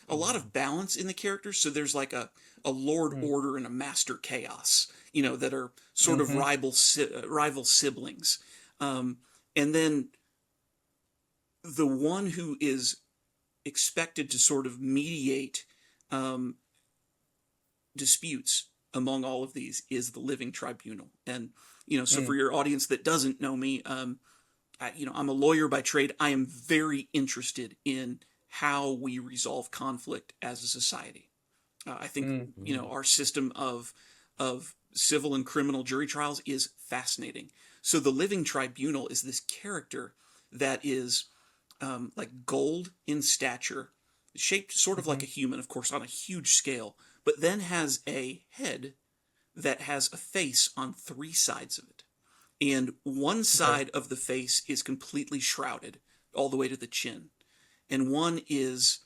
lot of balance in the characters. So there's like a Lord Mm. Order and a Master Chaos, that are sort of Mm-hmm. rival siblings. And then the one who is expected to sort of mediate um, disputes among all of these is the Living Tribunal. And, so for Mm. your audience that doesn't know me, I'm a lawyer by trade. I am very interested in how we resolve conflict as a society. I think Mm. our system of civil and criminal jury trials is fascinating. So the Living Tribunal is this character that is like gold in stature, shaped sort of Mm-hmm. like a human, of course, on a huge scale, but then has a head that has a face on three sides of it. And one Okay. side of the face is completely shrouded all the way to the chin. And one is,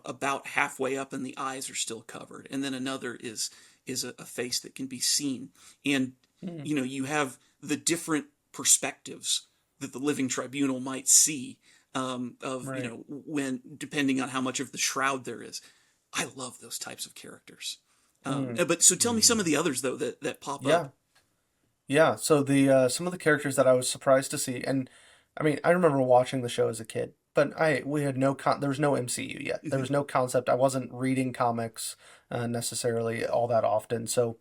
about halfway up and the eyes are still covered. And then another is a face that can be seen. And, Mm. you have the different perspectives that the Living Tribunal might see of, Right. when, depending on how much of the shroud there is. I love those types of characters. Mm. But so tell me some of the others, though, that pop Yeah. up. Yeah. So the some of the characters that I was surprised to see, and I mean, I remember watching the show as a kid, but we had there was no MCU yet. There Hmm. was no concept. I wasn't reading comics necessarily all that often. So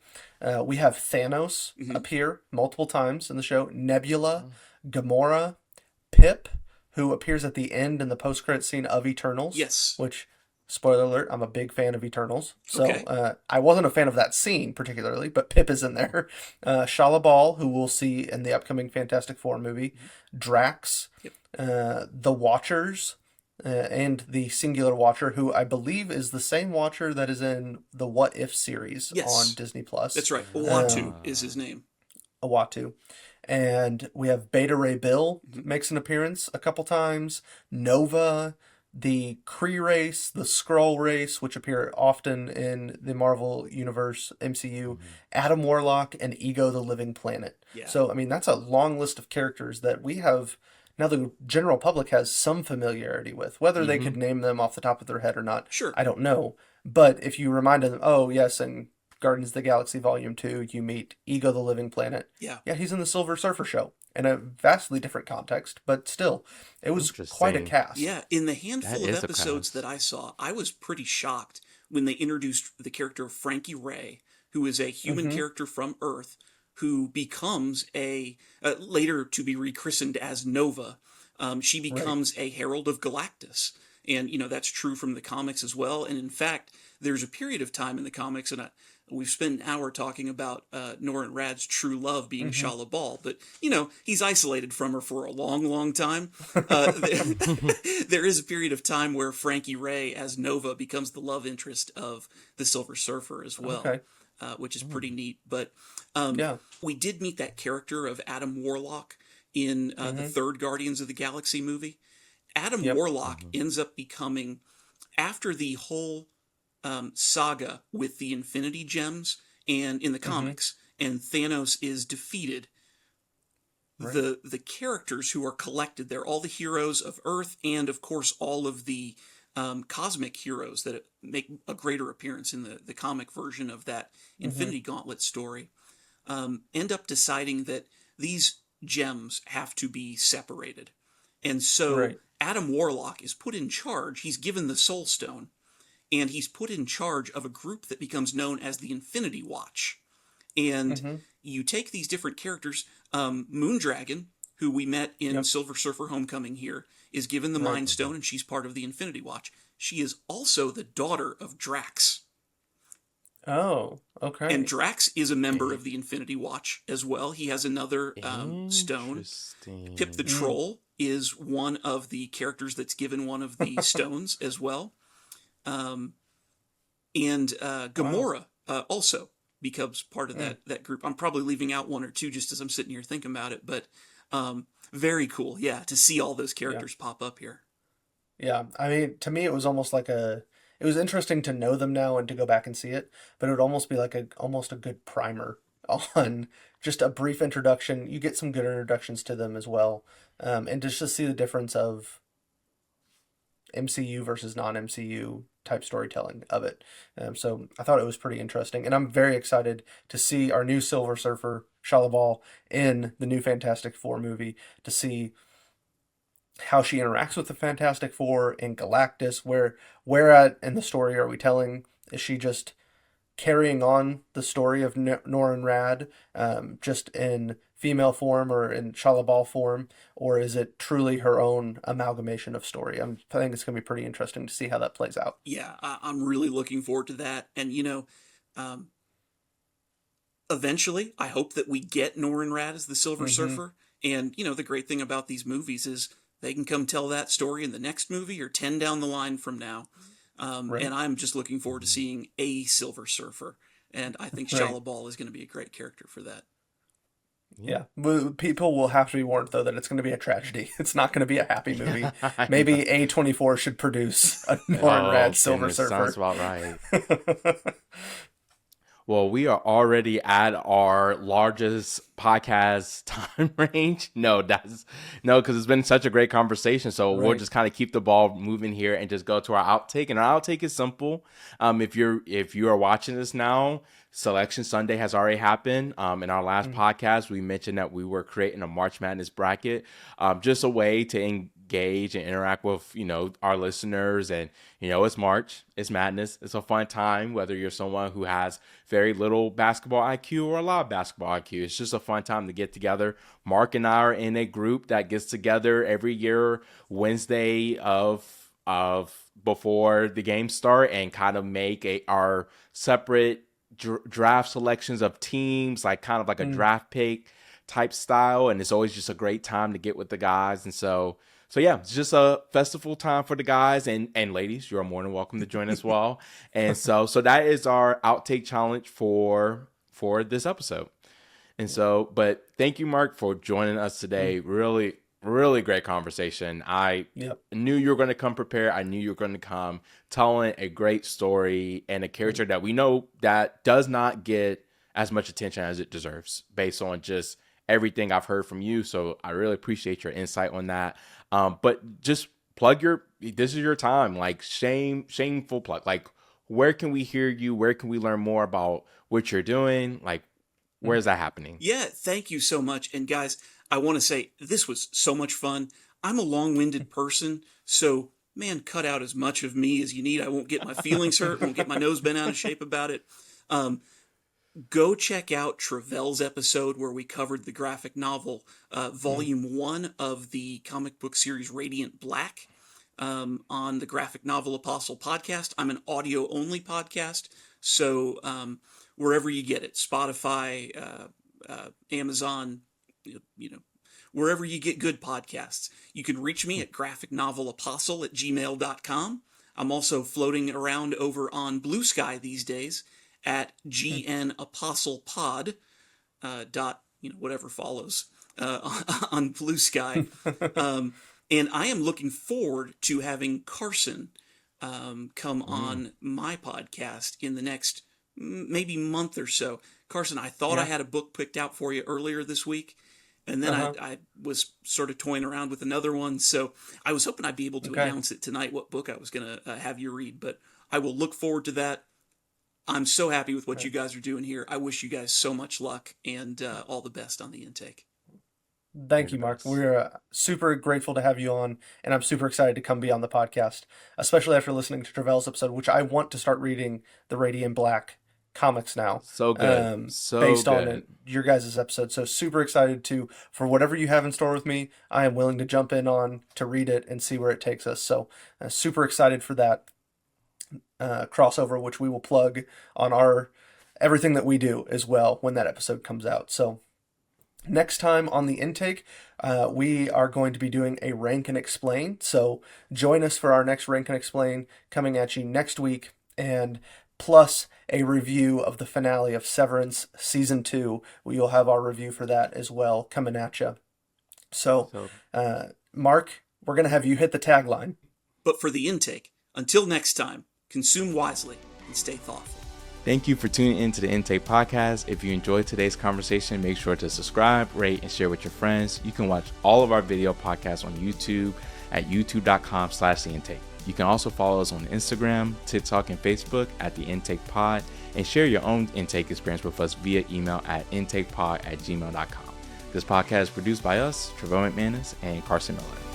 we have Thanos Hmm. appear multiple times in the show. Nebula, Gamora, Pip, who appears at the end in the post-credit scene of Eternals, Yes. which, spoiler alert, I'm a big fan of Eternals. So Okay. I wasn't a fan of that scene particularly, but Pip is in there. Shala Ball, who we'll see in the upcoming Fantastic Four movie. Drax, Yep. the Watchers, and the Singular Watcher, who I believe is the same Watcher that is in the What If series on Yes. Disney Plus. That's right. Um, Uatu is his name. Uatu. And we have Beta Ray Bill Mhm. makes an appearance a couple times. Nova, the Kree race, the Skrull race, which appear often in the Marvel Universe, MCU, Adam Warlock, and Ego the Living Planet. Yeah. So, I mean, that's a long list of characters that we have now the general public has some familiarity with. Whether they could name them off the top of their head or not, Sure. I don't know. But if you remind them, oh, yes, in Guardians of the Galaxy Volume 2, you meet Ego the Living Planet. Yeah. Yeah, he's in the Silver Surfer show in a vastly different context, but still, it was quite a Interesting. cast. Yeah. In the handful That of is a episodes cast. that I saw, I was pretty shocked when they introduced the character of Frankie Ray, who is a human Mm-hmm. character from Earth who becomes later to be rechristened as Nova. She Right. becomes a Herald of Galactus. And, that's true from the comics as well. And in fact, there's a period of time in the comics, and we've spent an hour talking about Nora and Rad's true love being Mm-hmm. Shala Ball, but, he's isolated from her for a long, long time. There is a period of time where Frankie Ray as Nova becomes the love interest of the Silver Surfer as well. Okay. Which is pretty neat. But Yeah. we did meet that character of Adam Warlock in the Mm-hmm. third Guardians of the Galaxy movie. Adam Yep. Warlock ends up becoming, after the whole saga with the Infinity Gems and in the Mm-hmm. comics, and Thanos is defeated, Right. the characters who are collected there, all the heroes of Earth, and of course all of the cosmic heroes that make a greater appearance in the comic version of that Mm-hmm. Infinity Gauntlet story, end up deciding that these gems have to be separated. And so Right. Adam Warlock is put in charge. He's given the Soul Stone, and he's put in charge of a group that becomes known as the Infinity Watch. And Mm-hmm. you take these different characters. Moondragon, who we met in Yep. Silver Surfer Homecoming here, is given the Right. Mind Stone, and she's part of the Infinity Watch. She is also the daughter of Drax. Oh, okay. And Drax is a member of the Infinity Watch as well. He has another stone. Interesting. Pip the Mm. Troll is one of the characters that's given one of the stones as well. And Gamora also becomes part of that group. I'm probably leaving out one or two just as I'm sitting here thinking about it, but very cool, yeah, to see all those characters pop up here. Yeah, I mean, to me, it was almost like it was interesting to know them now and to go back and see it, but it would almost be like almost a good primer on just a brief introduction. You get some good introductions to them as well, and just to see the difference of MCU versus non-MCU type storytelling of it. So I thought it was pretty interesting, and I'm very excited to see our new Silver Surfer, Shalla in the new Fantastic Four movie, to see how she interacts with the Fantastic Four and Galactus. Where at in the story are we telling? Is she just carrying on the story of Norrin Rad, just in female form or in Shalabal form, or is it truly her own amalgamation of story? I think it's going to be pretty interesting to see how that plays out. Yeah, I'm really looking forward to that. And, eventually, I hope that we get Norrin Rad as the Silver Surfer. And, the great thing about these movies is they can come tell that story in the next movie or 10 down the line from now. Right. And I'm just looking forward to seeing a Silver Surfer. And I think Right. Shalabal is going to be a great character for that. Yeah. People will have to be warned, though, that it's going to be a tragedy. It's not going to be a happy movie. Maybe A24 should produce a Norrin Rad Silver goodness, Surfer. sounds about right. Well, we are already at our largest podcast time range. No, because it's been such a great conversation. So we'll just kind of keep the ball moving here and just go to our outtake. And our outtake is simple. If you are watching this now, Selection Sunday has already happened. In our last podcast, we mentioned that we were creating a March Madness bracket, just a way to engage and interact with our listeners. And it's March, it's madness, it's a fun time, whether you're someone who has very little basketball IQ or a lot of basketball IQ. It's just a fun time to get together. Mark and I are in a group that gets together every year Wednesday of before the games start and kind of make our separate draft selections of teams, like kind of like a draft pick type style. And it's always just a great time to get with the guys. And so yeah, it's just a festival time for the guys and ladies. You're more than welcome to join as well. And so that is our outtake challenge for this episode. And so, but thank you, Mark, for joining us today. Really, really great conversation. I knew you were going to come prepared. I knew you were going to come telling a great story and a character that we know that does not get as much attention as it deserves based on just everything I've heard from you. So I really appreciate your insight on that. But just this is your time, like shameful plug. Like, where can we hear you? Where can we learn more about what you're doing? Like, where's that happening? Yeah, thank you so much. And guys, I want to say this was so much fun. I'm a long-winded person, so man, cut out as much of me as you need. I won't get my feelings hurt, won't get my nose bent out of shape about it. Go check out Travelle's episode where we covered the graphic novel, volume 1 of the comic book series Radiant Black, on the Graphic Novel Apostle podcast. I'm an audio-only podcast, so wherever you get it, Spotify, Amazon, wherever you get good podcasts. You can reach me at graphicnovelapostle@gmail.com. I'm also floating around over on Blue Sky these days at gnapostlepod, whatever follows, on Blue Sky. And I am looking forward to having Carson come on my podcast in the next maybe month or so. Carson, I thought I had a book picked out for you earlier this week, and then I was sort of toying around with another one, so I was hoping I'd be able to announce it tonight, what book I was going to have you read, but I will look forward to that. I'm so happy with what you guys are doing here. I wish you guys so much luck and all the best on the intake. Thank you, Mark. We're super grateful to have you on, and I'm super excited to come be on the podcast, especially after listening to Travelle's episode, which I want to start reading the Radiant Black comics now. So good. Based on your guys' episode. So super excited for whatever you have in store with me, I am willing to jump in on to read it and see where it takes us. So super excited for that crossover, which we will plug on everything that we do as well when that episode comes out. So next time on the intake, we are going to be doing a Rank and Explain. So join us for our next Rank and Explain coming at you next week, and plus a review of the finale of Severance Season 2. You'll have our review for that as well coming at you. So Mark, we're going to have you hit the tagline. But for the intake, until next time, consume wisely and stay thoughtful. Thank you for tuning in to the Intake podcast. If you enjoyed today's conversation, make sure to subscribe, rate, and share with your friends. You can watch all of our video podcasts on YouTube at youtube.com/theintake. You can also follow us on Instagram, TikTok, and Facebook at The Intake Pod, and share your own intake experience with us via email at intakepod@gmail.com. This podcast is produced by us, Travelle and Mark, and Carson Miller.